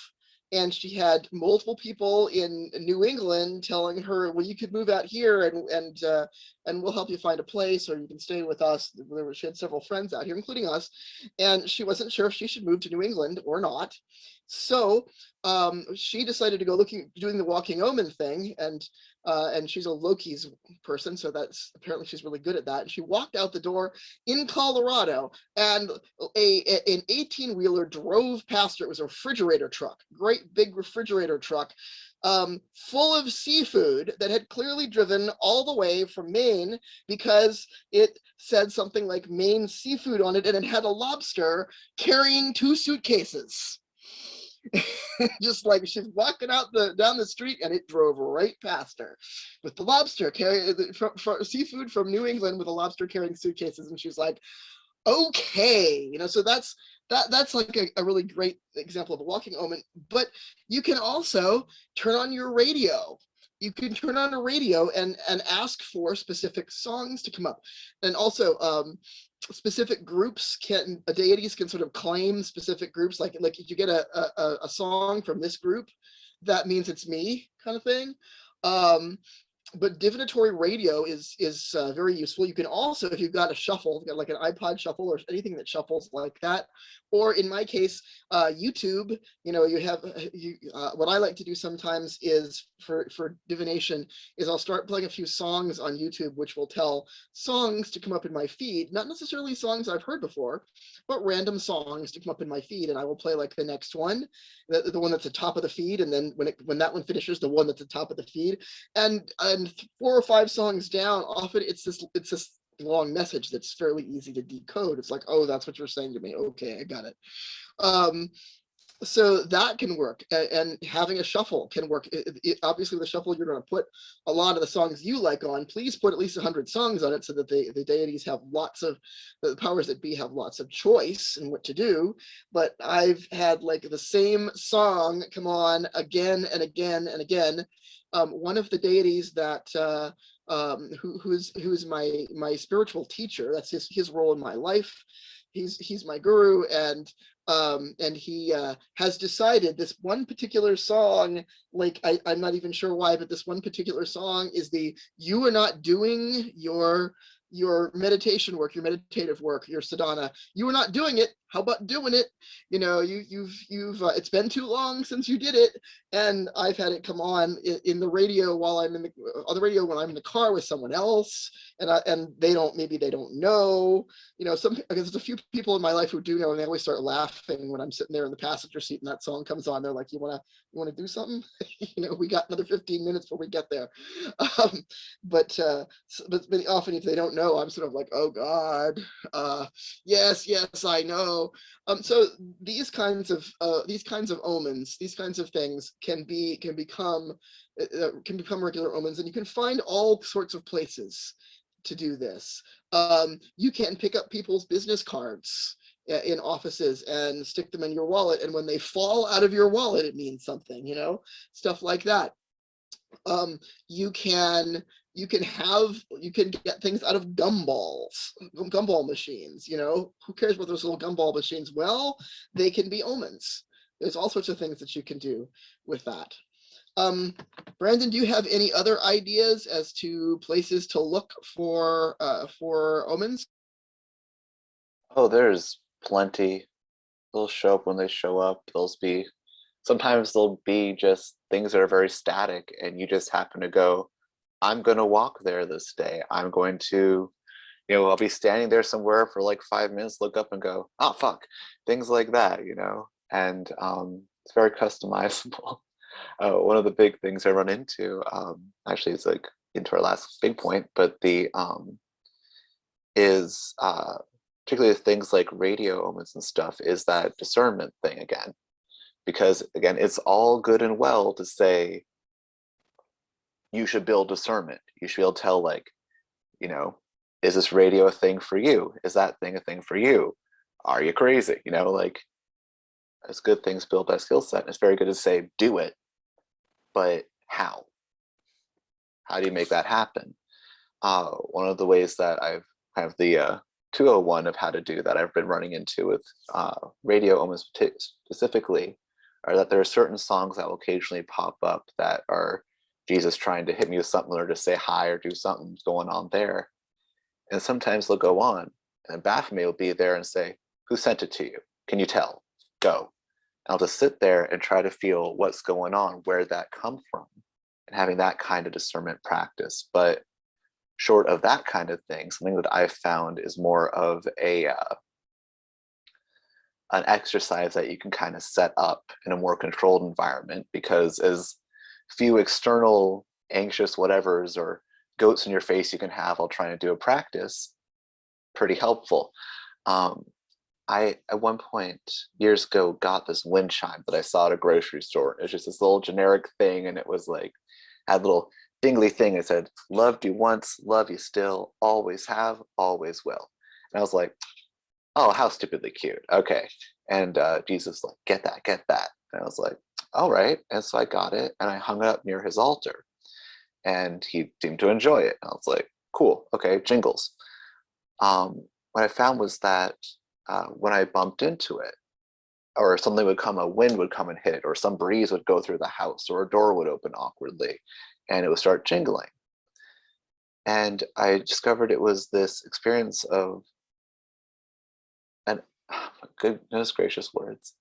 And she had multiple people in New England telling her, well, you could move out here and we'll help you find a place, or you can stay with us. She had several friends out here, including us. And she wasn't sure if she should move to New England or not. So she decided to go doing the walking omen thing. And she's a Loki's person, so that's apparently she's really good at that. And she walked out the door in Colorado, and an 18-wheeler drove past her. It was a refrigerator truck, great big refrigerator truck, full of seafood that had clearly driven all the way from Maine because it said something like Maine seafood on it, and it had a lobster carrying 2 suitcases. Just like she's walking down the street, and it drove right past her with the lobster carrying seafood from New England with a lobster carrying suitcases, and she's like, okay, so that's like a really great example of a walking omen. But you can also turn on your radio. You can turn on a radio and ask for specific songs to come up, and also specific groups deities can sort of claim specific groups, like if you get a song from this group, that means it's me, kind of thing. but divinatory radio is very useful. You can also, if you've got a shuffle, got like an iPod shuffle or anything that shuffles like that, or in my case, YouTube. You know, you have what I like to do sometimes is for divination is I'll start playing a few songs on YouTube, which will tell songs to come up in my feed, not necessarily songs I've heard before, but random songs to come up in my feed, and I will play like the next one, the one that's the top of the feed, and then when that one finishes, the one that's the top of the feed, and 4 or 5 songs down, often it's this long message that's fairly easy to decode. It's like, oh, that's what you're saying to me. Okay, I got it. So that can work, and having a shuffle can work. Obviously, with a shuffle, you're going to put a lot of the songs you like on. Please put at least 100 songs on it, so that the deities have lots of, the powers that be have lots of choice in what to do. But I've had like the same song come on again and again and again. One of the deities that who's my spiritual teacher, that's his role in my life. He's my guru, and he has decided this one particular song, like I'm not even sure why, but this one particular song is the "You are not doing your meditation work, your meditative work, your sadhana. You are not doing it. How about doing it? You know, you've it's been too long since you did it." And I've had it come on in the radio while I'm in the radio when I'm in the car with someone else, and they don't know. You know, because there's a few people in my life who do know, and they always start laughing when I'm sitting there in the passenger seat and that song comes on. They're like, "You wanna do something?" You know, we got another 15 minutes before we get there. But often if they don't know, I'm sort of like, "Oh God, yes, I know." So these kinds of omens, these kinds of things can become regular omens, and you can find all sorts of places to do this. You can pick up people's business cards in offices and stick them in your wallet, and when they fall out of your wallet, it means something, you know, stuff like that. You can get things out of gumball machines. You know, who cares about those little gumball machines? Well, they can be omens. There's all sorts of things that you can do with that. Brandon, do you have any other ideas as to places to look for omens? Oh, there's plenty. They'll show up when they show up. Sometimes they'll be just things that are very static, and you just happen to go, I'm going to walk there this day. I'm going to, I'll be standing there somewhere for like 5 minutes, look up and go, oh, fuck. Things like that, and it's very customizable. One of the big things I run into, actually it's like into our last big point, but is particularly things like radio omens and stuff, is that discernment thing again. Because again, it's all good and well to say you should build discernment. You should be able to tell, like, is this radio a thing for you? Is that thing a thing for you? Are you crazy? Like, as good things build that skill set. It's very good to say, do it, but how? How do you make that happen? One of the ways that I've kind of the 201 of how to do that I've been running into with radio omens specifically, are that there are certain songs that will occasionally pop up that are Jesus trying to hit me with something, or just say hi or do something going on there. And sometimes they'll go on, and Baphomet will be there and say, who sent it to you? Can you tell? Go. And I'll just sit there and try to feel what's going on, where that come from, and having that kind of discernment practice. But short of that kind of thing, something that I've found is more of an exercise that you can kind of set up in a more controlled environment, because as few external anxious whatevers or goats in your face you can have while trying to do a practice, pretty helpful. I, at one point years ago, got this wind chime that I saw at a grocery store. It was just this little generic thing, and it was like, had a little dingly thing that said, loved you once, love you still, always have, always will. And I was like, oh, how stupidly cute. Okay. And Jesus was like, get that. And I was like, all right. And so I got it, and I hung it up near his altar, and he seemed to enjoy it. And I was like, cool. Okay. Jingles. What I found was that when I bumped into it, or something would come, a wind would come and hit, or some breeze would go through the house, or a door would open awkwardly, and it would start jingling. And I discovered it was this experience of an goodness gracious words.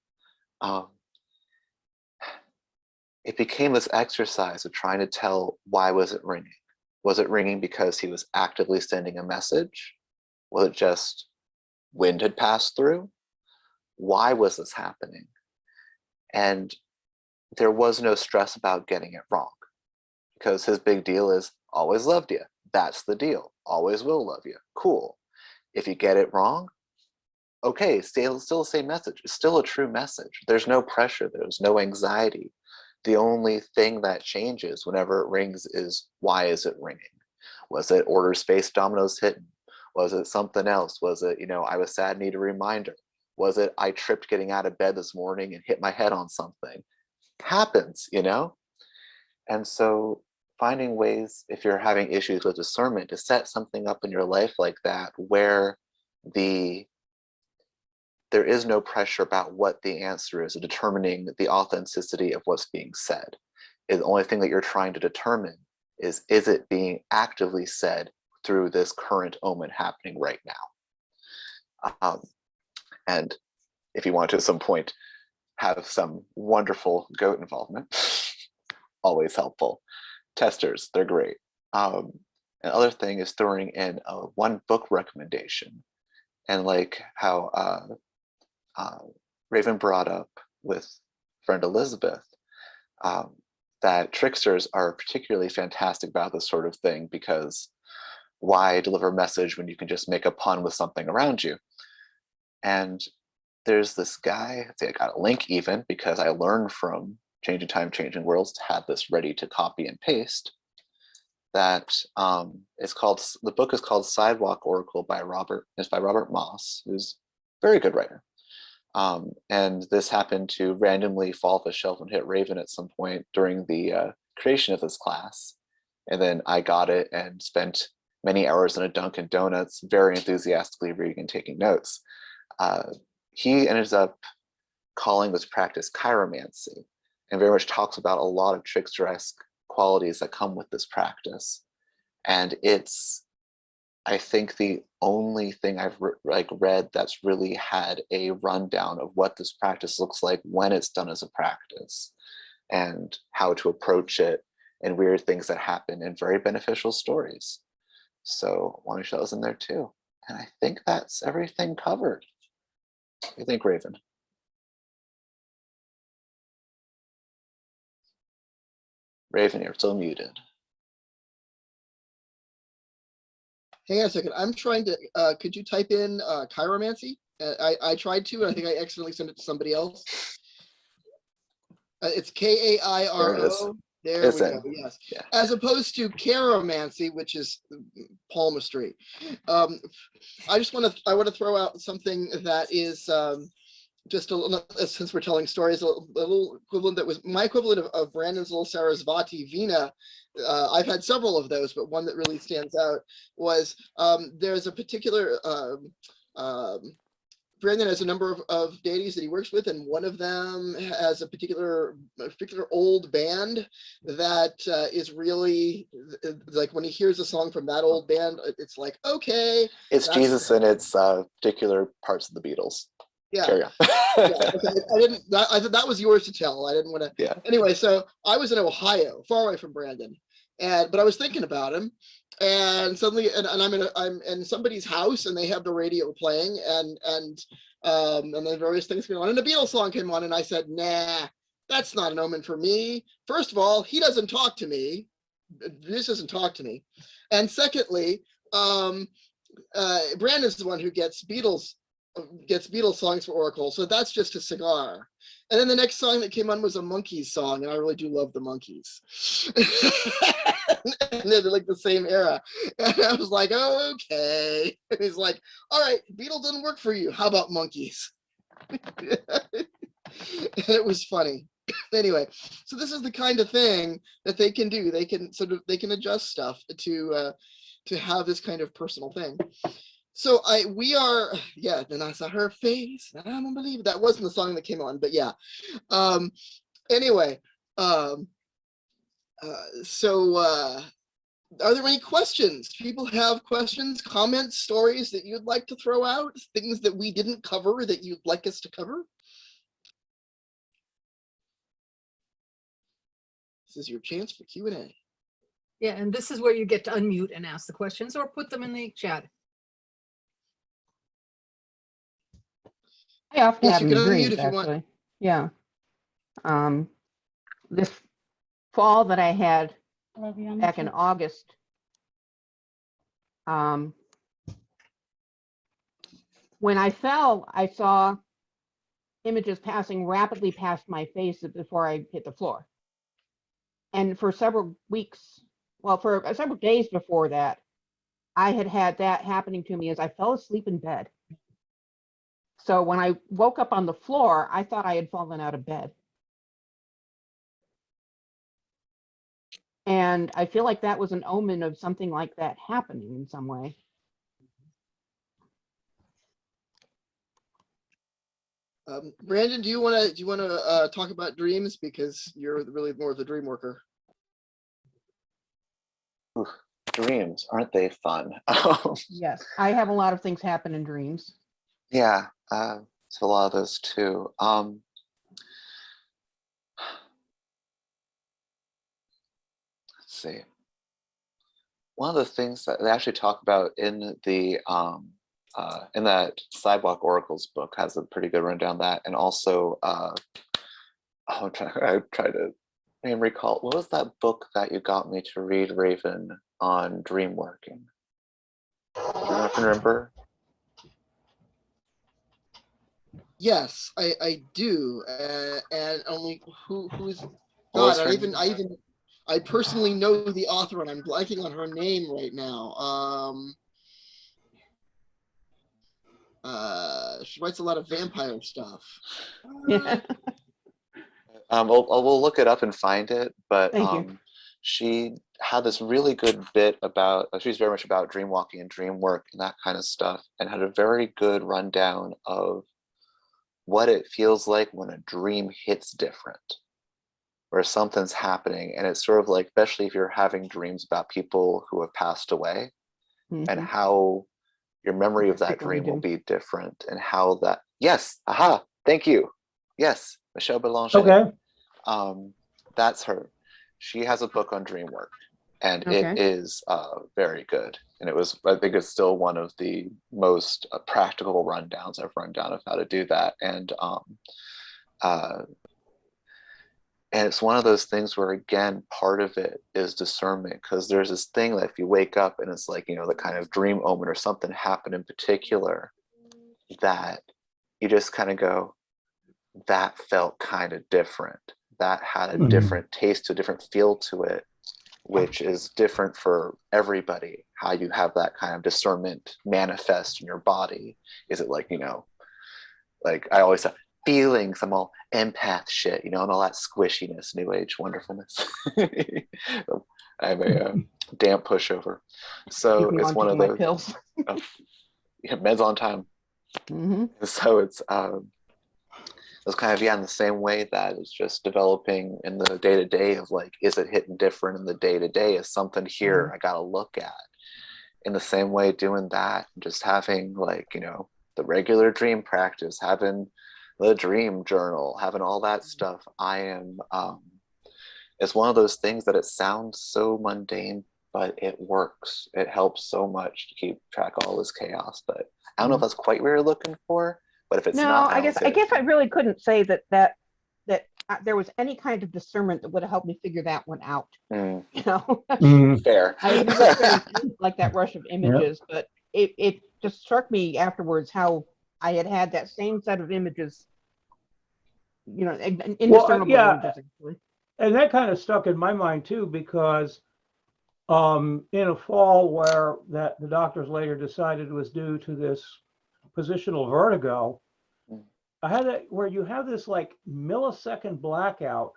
It became this exercise of trying to tell, why was it ringing? Was it ringing because he was actively sending a message? Was it just wind had passed through? Why was this happening? And there was no stress about getting it wrong, because his big deal is always loved you. That's the deal. Always will love you. Cool. If you get it wrong, okay, still the same message. It's still a true message. There's no pressure. There's no anxiety. The only thing that changes whenever it rings is, why is it ringing? Was it order space dominoes hitting? Was it something else? Was it, I was sad, need a reminder? Was it, I tripped getting out of bed this morning and hit my head on something? Happens, And so finding ways, if you're having issues with discernment, to set something up in your life like that, where there is no pressure about what the answer is, determining the authenticity of what's being said. The only thing that you're trying to determine is it being actively said through this current omen happening right now? And if you want to at some point have some wonderful goat involvement, always helpful. Testers, they're great. Another thing is throwing in one book recommendation, and like how Raven brought up with friend Elizabeth, that tricksters are particularly fantastic about this sort of thing, because why deliver a message when you can just make a pun with something around you? And there's this guy, I got a link even, because I learned from Changing Time, Changing Worlds to have this ready to copy and paste, that the book is called Sidewalk Oracle by Robert Moss, who's a very good writer. And this happened to randomly fall off a shelf and hit Raven at some point during the creation of this class. And then I got it and spent many hours in a Dunkin' Donuts, very enthusiastically reading and taking notes. He ended up calling this practice chiromancy, and very much talks about a lot of trickster-esque qualities that come with this practice. And it's, I think, the only thing I've read that's really had a rundown of what this practice looks like when it's done as a practice, and how to approach it, and weird things that happen, and very beneficial stories. So I want to show those in there too. And I think that's everything covered. What do you think, Raven? Raven, you're still muted. Hang on a second. I'm trying to, could you type in chiromancy? I tried to, and I think I accidentally sent it to somebody else. It's Kairo. There we go. Yes. Yeah. As opposed to chiromancy, which is palmistry. I want to throw out something that is just a little, since we're telling stories, a little equivalent that was my equivalent of Brandon's little Sarasvati Veena. I've had several of those, but one that really stands out was there's a particular Brandon has a number of deities that he works with, and one of them has a particular old band that is really like, when he hears a song from that old band, it's like, okay, it's Jesus and it's particular parts of the Beatles. Yeah. Carry on. Yeah, okay. I thought that was yours to tell. I didn't want to. Yeah. Anyway, so I was in Ohio, far away from Brandon, but I was thinking about him, and suddenly, and I'm in somebody's house, and they have the radio playing, and then various things going on, and the Beatles song came on, and I said, nah, that's not an omen for me. First of all, he doesn't talk to me. This doesn't talk to me, and secondly, Brandon's the one who gets Beatles songs for Oracle, so that's just a cigar. And then the next song that came on was a Monkees song, and I really do love the Monkees. And they're like the same era. And I was like, oh, okay. And he's like, all right, Beatles doesn't work for you. How about Monkees? And it was funny. Anyway, so this is the kind of thing that they can do. They can adjust stuff to have this kind of personal thing. So then I saw her face. I don't believe that wasn't the song that came on, but yeah. Anyway, Are there any questions? People have questions, comments, stories that you'd like to throw out? Things that we didn't cover that you'd like us to cover? This is your chance for Q&A. Yeah, and this is where you get to unmute and ask the questions or put them in the chat. I often Yes, have you them can in unmute dreams, if you want. actually. Yeah. This fall that I had back in August, when I fell, I saw images passing rapidly past my face before I hit the floor. And for several weeks, well, for several days before that, I had that happening to me as I fell asleep in bed. So when I woke up on the floor, I thought I had fallen out of bed. And I feel like that was an omen of something like that happening in some way. Brandon, do you want to talk about dreams, because you're really more of the dream worker? Ooh, dreams, aren't they fun? Yes, I have a lot of things happen in dreams. Yeah, so a lot of those too. Let's see. One of the things that they actually talk about in the in that Sidewalk Oracles book has a pretty good rundown of that, and also I try to recall, what was that book that you got me to read, Raven, on dream working? Do you happen to remember? Yes, I do, and only who's What was God. her- I personally know the author, and I'm blanking on her name right now. She writes a lot of vampire stuff. Yeah. we'll look it up and find it, but Thank you. she had this really good bit about, she's very much about dream walking and dream work and that kind of stuff, and had a very good rundown of what it feels like when a dream hits different, where something's happening. And it's sort of like, especially if you're having dreams about people who have passed away, and Mhm. how your memory of that Particularly dream will do. be different, and how that, yes, aha, thank you, yes, Michelle Belanger. Okay. That's her. She has a book on dream work, and it Okay. is very good. And it was, I think it's still one of the most practical rundowns I've run down of how to do that. And it's one of those things where, again, part of it is discernment, because there's this thing that if you wake up and it's like, the kind of dream omen or something happened in particular, that you just kind of go, that felt kind of different. That had a different taste, a different feel to it, which is different for everybody. How you have that kind of discernment manifest in your body. Is it like, like I always say, feelings, I'm all empath shit, and all that squishiness, new age wonderfulness. I'm a damp pushover. So Keep me it's on one of taking my those pills. meds on time. Mm-hmm. So it's kind of, in the same way that it's just developing in the day-to-day of like, is it hitting different in the day-to-day? Is something here I gotta look at? In the same way, doing that, just having like, the regular dream practice, having the dream journal, having all that stuff. I am it's one of those things that it sounds so mundane, but it works. It helps so much to keep track of all this chaos. But I don't know if that's quite what you're looking for, but if it's No, not, I guess I really couldn't say that there was any kind of discernment that would have helped me figure that one out. Fair. I had never experienced like that rush of images, but it just struck me afterwards how I had that same set of images, indiscernible yeah. images. Actually. And that kind of stuck in my mind too, because in a fall where the doctors later decided was due to this positional vertigo, I had it where you have this like millisecond blackout,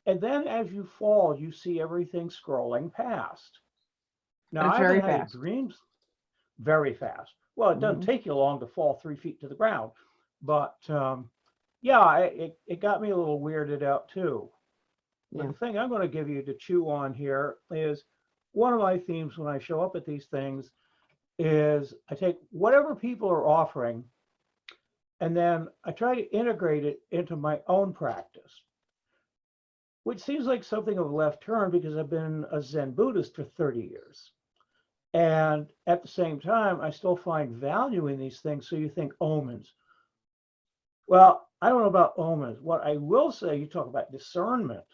and then as you fall, you see everything scrolling past. Now, It's I very haven't had fast. dreams very fast. Well, it doesn't take you long to fall 3 feet to the ground, but yeah, it got me a little weirded out too. But the thing I'm going to give you to chew on here is one of my themes when I show up at these things is I take whatever people are offering and then I try to integrate it into my own practice, which seems like something of a left turn because I've been a Zen Buddhist for 30 years. And at the same time, I still find value in these things. So you think omens. Well, I don't know about omens. What I will say, you talk about discernment.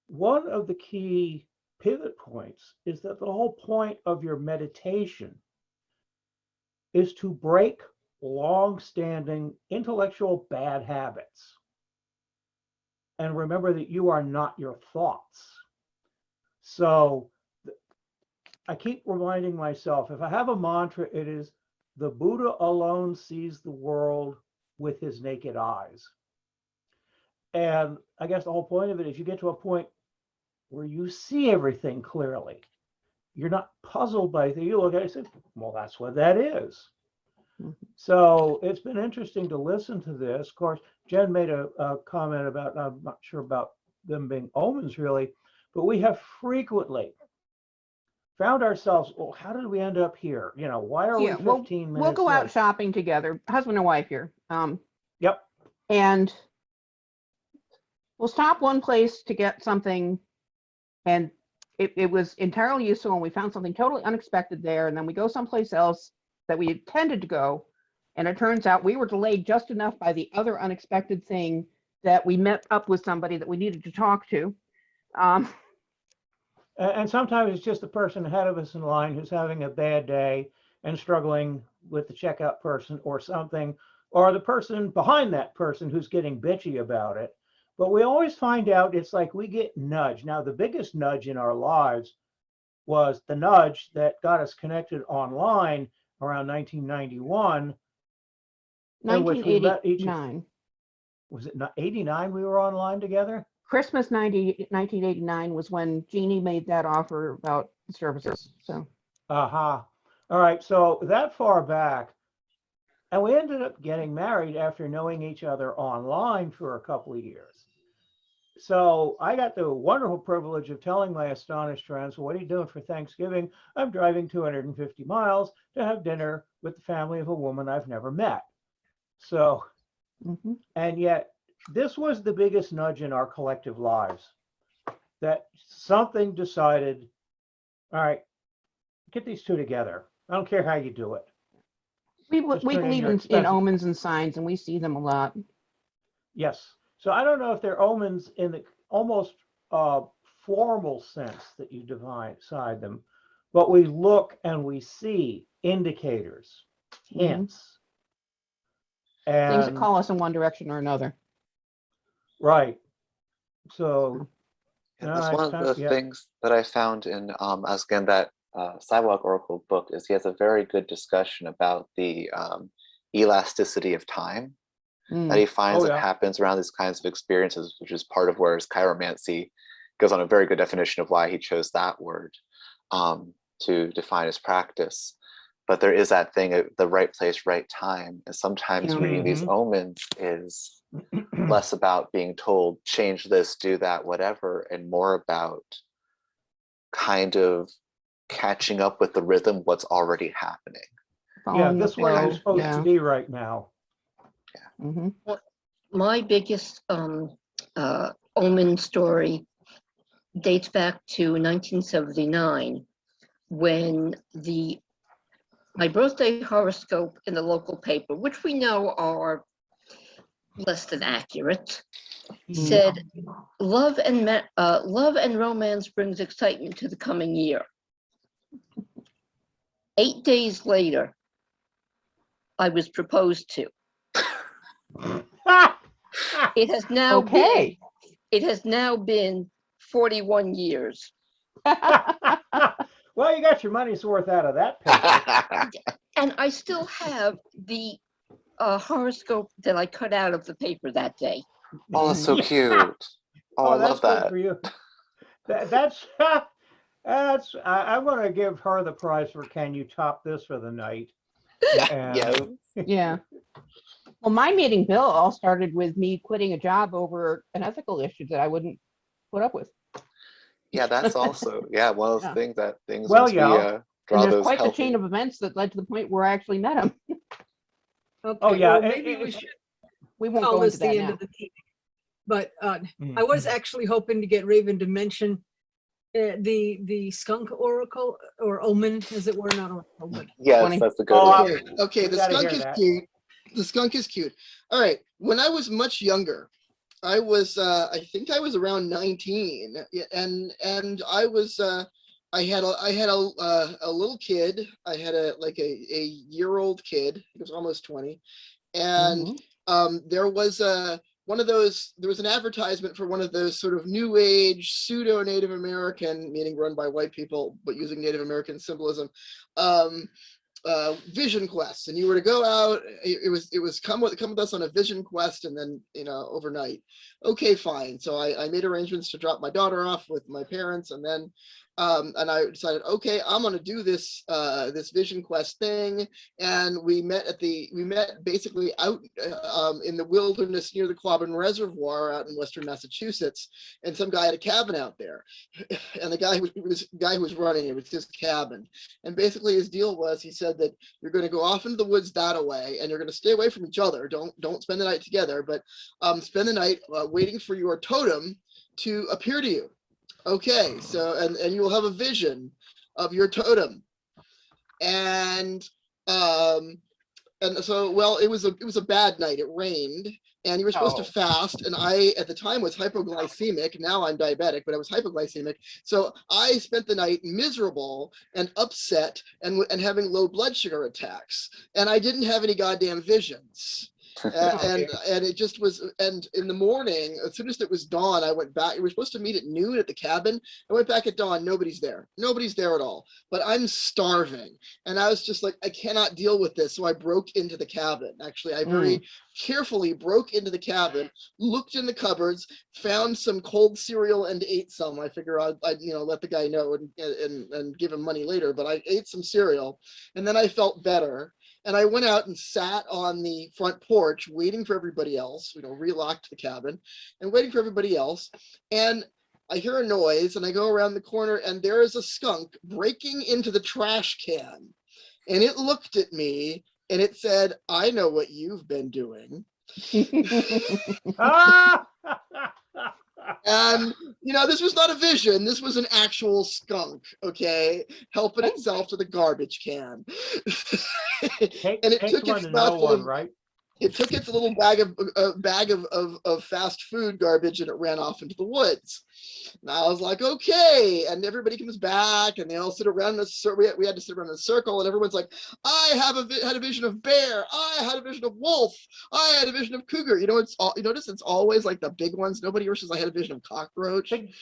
One of the key pivot points is that the whole point of your meditation is to break long-standing intellectual bad habits. And remember that you are not your thoughts. So I keep reminding myself, if I have a mantra, it is the Buddha alone sees the world with his naked eyes. And I guess the whole point of it is you get to a point where you see everything clearly. You're not puzzled by it. You look at it and say, well, that's what that is. So it's been interesting to listen to this. Of course, Jen made a comment about, I'm not sure about them being omens really, but we have frequently found ourselves, well, how did we end up here? You know, why are Yeah, we we'll 15 minutes we'll go out late? shopping together, husband and wife here. Yep. And we'll stop one place to get something, and it was entirely useful, and we found something totally unexpected there, and then we go someplace else that we intended to go, and it turns out we were delayed just enough by the other unexpected thing that we met up with somebody that we needed to talk to. And sometimes it's just the person ahead of us in line who's having a bad day and struggling with the checkout person or something, or the person behind that person who's getting bitchy about it. But we always find out it's like we get nudged. Now, the biggest nudge in our lives was the nudge that got us connected online around 1991, in which we met each. 1989. Was it not 89 we were online together? Christmas 1989 was when Jeannie made that offer about the services. So Aha. All right. So that far back. And we ended up getting married after knowing each other online for a couple of years. So I got the wonderful privilege of telling my astonished friends, well, what are you doing for Thanksgiving? I'm driving 250 miles to have dinner with the family of a woman I've never met. So, and yet this was the biggest nudge in our collective lives, that something decided, all right, get these two together. I don't care how you do it. we Just turn in believe your in expenses. omens and signs, and we see them a lot. Yes. So I don't know if they're omens in the almost formal sense that you decide them, but we look and we see indicators, hints. Things that And call us in one direction or another. right. So And no, that's it's one of kind the yeah. things that I found in, as again, that Sidewalk Oracle book is he has a very good discussion about the elasticity of time that he finds Oh, that yeah. happens around these kinds of experiences, which is part of where his chiromancy goes on a very good definition of why he chose that word to define his practice. But there is that thing at the right place, right time. And sometimes reading these omens is less about being told, change this, do that, whatever, and more about kind of catching up with the rhythm, what's already happening. Yeah, this way is supposed to be right now. Well, my biggest omen story dates back to 1979 when my birthday horoscope in the local paper, which we know are less than accurate, said love and romance brings excitement to the coming year. 8 days later, I was proposed to. It has now been 41 years. Well, you got your money's worth out of that paper. And I still have the horoscope that I cut out of the paper that day. Oh, that's so cute. Oh, I love that's good that. for you. That's I'm going to give her the prize for can you top this for the night. And, Yeah. Well, my meeting Bill all started with me quitting a job over an ethical issue that I wouldn't put up with. Yeah, that's also, yeah, one of those Yeah. things that things Well, once we yeah. And draw there's those quite the healthy. chain of events that led to the point where I actually met him. Okay, Oh, yeah, well, maybe we if- should We won't call go this into that the end now. of the meeting. But I Mm. was actually hoping to get Raven to mention the skunk oracle, or omen, as it were, not oracle, but Yes, Funny. that's a good Oh, one. Okay, we the gotta skunk hear is that. cute. The skunk is cute. All right. When I was much younger, I was I think I was around 19, and I had a little kid. I had a year-old kid. He was almost 20, and Mhm. there was there was an advertisement for one of those sort of new age pseudo Native American, meaning run by white people but using Native American symbolism, vision quests, and you were to go out. It was come with us on a vision quest, and then overnight. Okay, fine. So I made arrangements to drop my daughter off with my parents, and then and I decided, okay, I'm gonna do this this vision quest thing. And we met basically out in the wilderness near the Quabbin Reservoir out in western Massachusetts, and some guy had a cabin out there, and the guy who was running it was his cabin. And basically his deal was, he said that you're going to go off into the woods that away, and you're going to stay away from each other. Don't spend the night together, but spend the night waiting for your totem to appear to you. Okay, so and you will have a vision of your totem, and so, well, it was a bad night. It rained, and you were supposed to Oh. fast. And I, at the time, was hypoglycemic. Now I'm diabetic, but I was hypoglycemic. So I spent the night miserable and upset and having low blood sugar attacks. And I didn't have any goddamn visions. And it just was. And in the morning, as soon as it was dawn, I went back. We were supposed to meet at noon at the cabin. I went back at dawn. Nobody's there. Nobody's there at all. But I'm starving. And I was just like, I cannot deal with this. So I broke into the cabin. Actually, I very carefully broke into the cabin, looked in the cupboards, found some cold cereal and ate some. I figure I'd let the guy know and give him money later. But I ate some cereal, and then I felt better. And I went out and sat on the front porch waiting for everybody else, relocked the cabin and waiting for everybody else. And I hear a noise, and I go around the corner, and there is a skunk breaking into the trash can. And it looked at me and it said, I know what you've been doing. Ah! And this was not a vision. This was an actual skunk, okay, helping itself to the garbage can. And it took its mouthful of, right? it took its little bag of fast food garbage, and it ran off into the woods. And I was like, okay. And everybody comes back, and they all sit around in a circle. We had to sit around in a circle, and everyone's like, I had a vision of bear. I had a vision of wolf. I had a vision of cougar. You notice it's always like the big ones. Nobody ever says I had a vision of cockroach. Big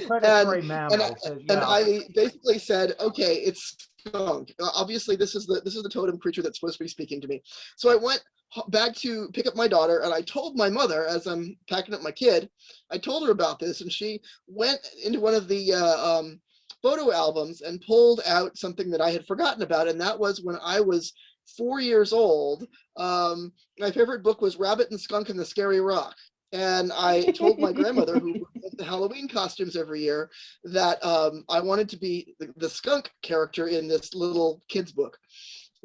predatory mammal. And I basically said, okay, it's skunk. Obviously, this is the totem creature that's supposed to be speaking to me. So I went back to pick up my daughter, and I told my mother, as I'm packing up my kid, I told her about this, and she went into one of the photo albums and pulled out something that I had forgotten about, and that was when I was 4 years old. My favorite book was Rabbit and Skunk and the Scary Rock. And I told my grandmother, who did the Halloween costumes every year, that I wanted to be the skunk character in this little kid's book.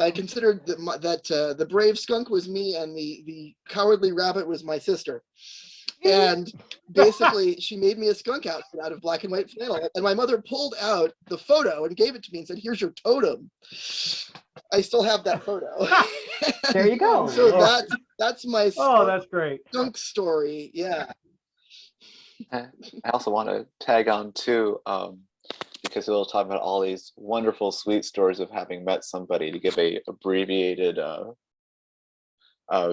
I considered that the brave skunk was me, and the cowardly rabbit was my sister. And basically, she made me a skunk outfit out of black and white flannel. And my mother pulled out the photo and gave it to me and said, "Here's your totem." I still have that photo. There you go. So that's my that's great. skunk story. Yeah. I also want to tag on too, because we'll talk about all these wonderful, sweet stories of having met somebody, to give a abbreviated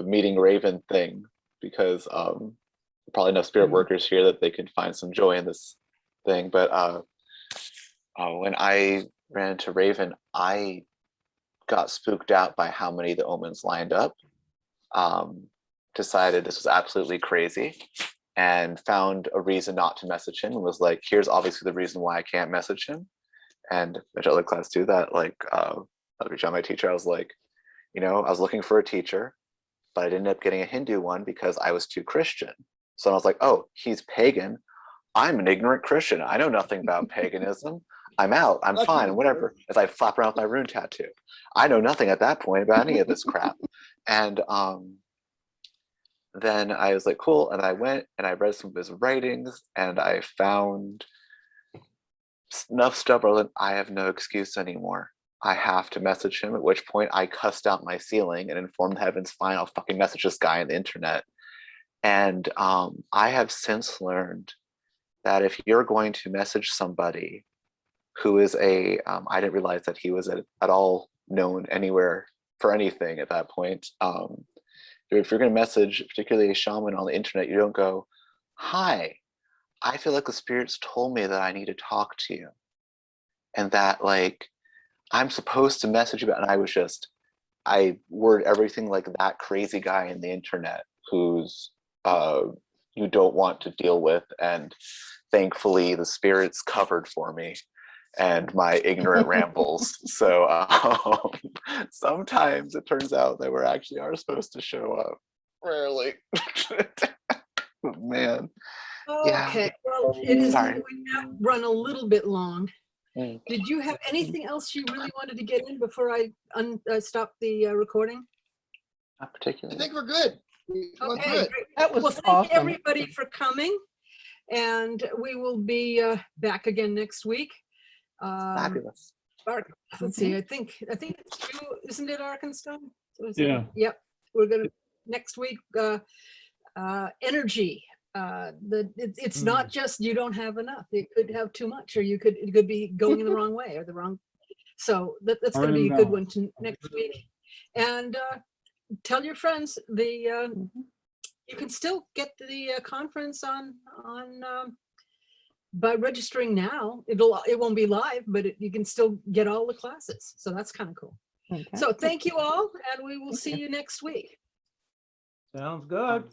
meeting Raven thing, because probably enough spirit workers here that they could find some joy in this thing. But when I ran into Raven, I got spooked out by how many of the omens lined up. Decided this was absolutely crazy, and found a reason not to message him, and was like, here's obviously the reason why I can't message him. And which other class do that, like my teacher, I was like, I was looking for a teacher, but I ended up getting a Hindu one because I was too Christian. So I was like, oh, he's pagan, I'm an ignorant Christian. I know nothing about paganism. I'm out. I'm That's fine. true. Whatever. As I flap around with my rune tattoo, I know nothing at that point about any of this crap. And then I was like, cool. And I went and I read some of his writings, and I found enough stuff where I have no excuse anymore. I have to message him, at which point I cussed out my ceiling and informed the heavens, fine, I'll fucking message this guy on the internet. And I have since learned that if you're going to message somebody who is I didn't realize that he was at all known anywhere for anything at that point. If you're going to message, particularly a shaman on the internet, you don't go, hi, I feel like the spirits told me that I need to talk to you. And that like, I'm supposed to message you about, and I word everything like that crazy guy in the internet who's you don't want to deal with. And thankfully the spirits covered for me and my ignorant rambles. So sometimes it turns out that we actually are supposed to show up. Rarely. Man. Yeah. Okay, well, it is, Sorry. we have run a little bit long. Mm. Did you have anything else you really wanted to get in before I stop the recording? Not I particularly. think we're good. We went Okay, through it. great. That was Well, thank awesome. everybody for coming, and we will be back again next week. Fabulous. Let's see, I think it's you, isn't it, Arkansas? So is it- Yeah. Yep, we're gonna, next week, energy. It's not just you don't have enough. You could have too much, or it could be going in the wrong way or the wrong. So that's Or gonna be a in good one balance. to next week. And tell your friends you can still get the conference on by registering now. It won't be live, but you can still get all the classes. So that's kind of cool. Okay. So thank you all, and we will see you next week. Sounds good.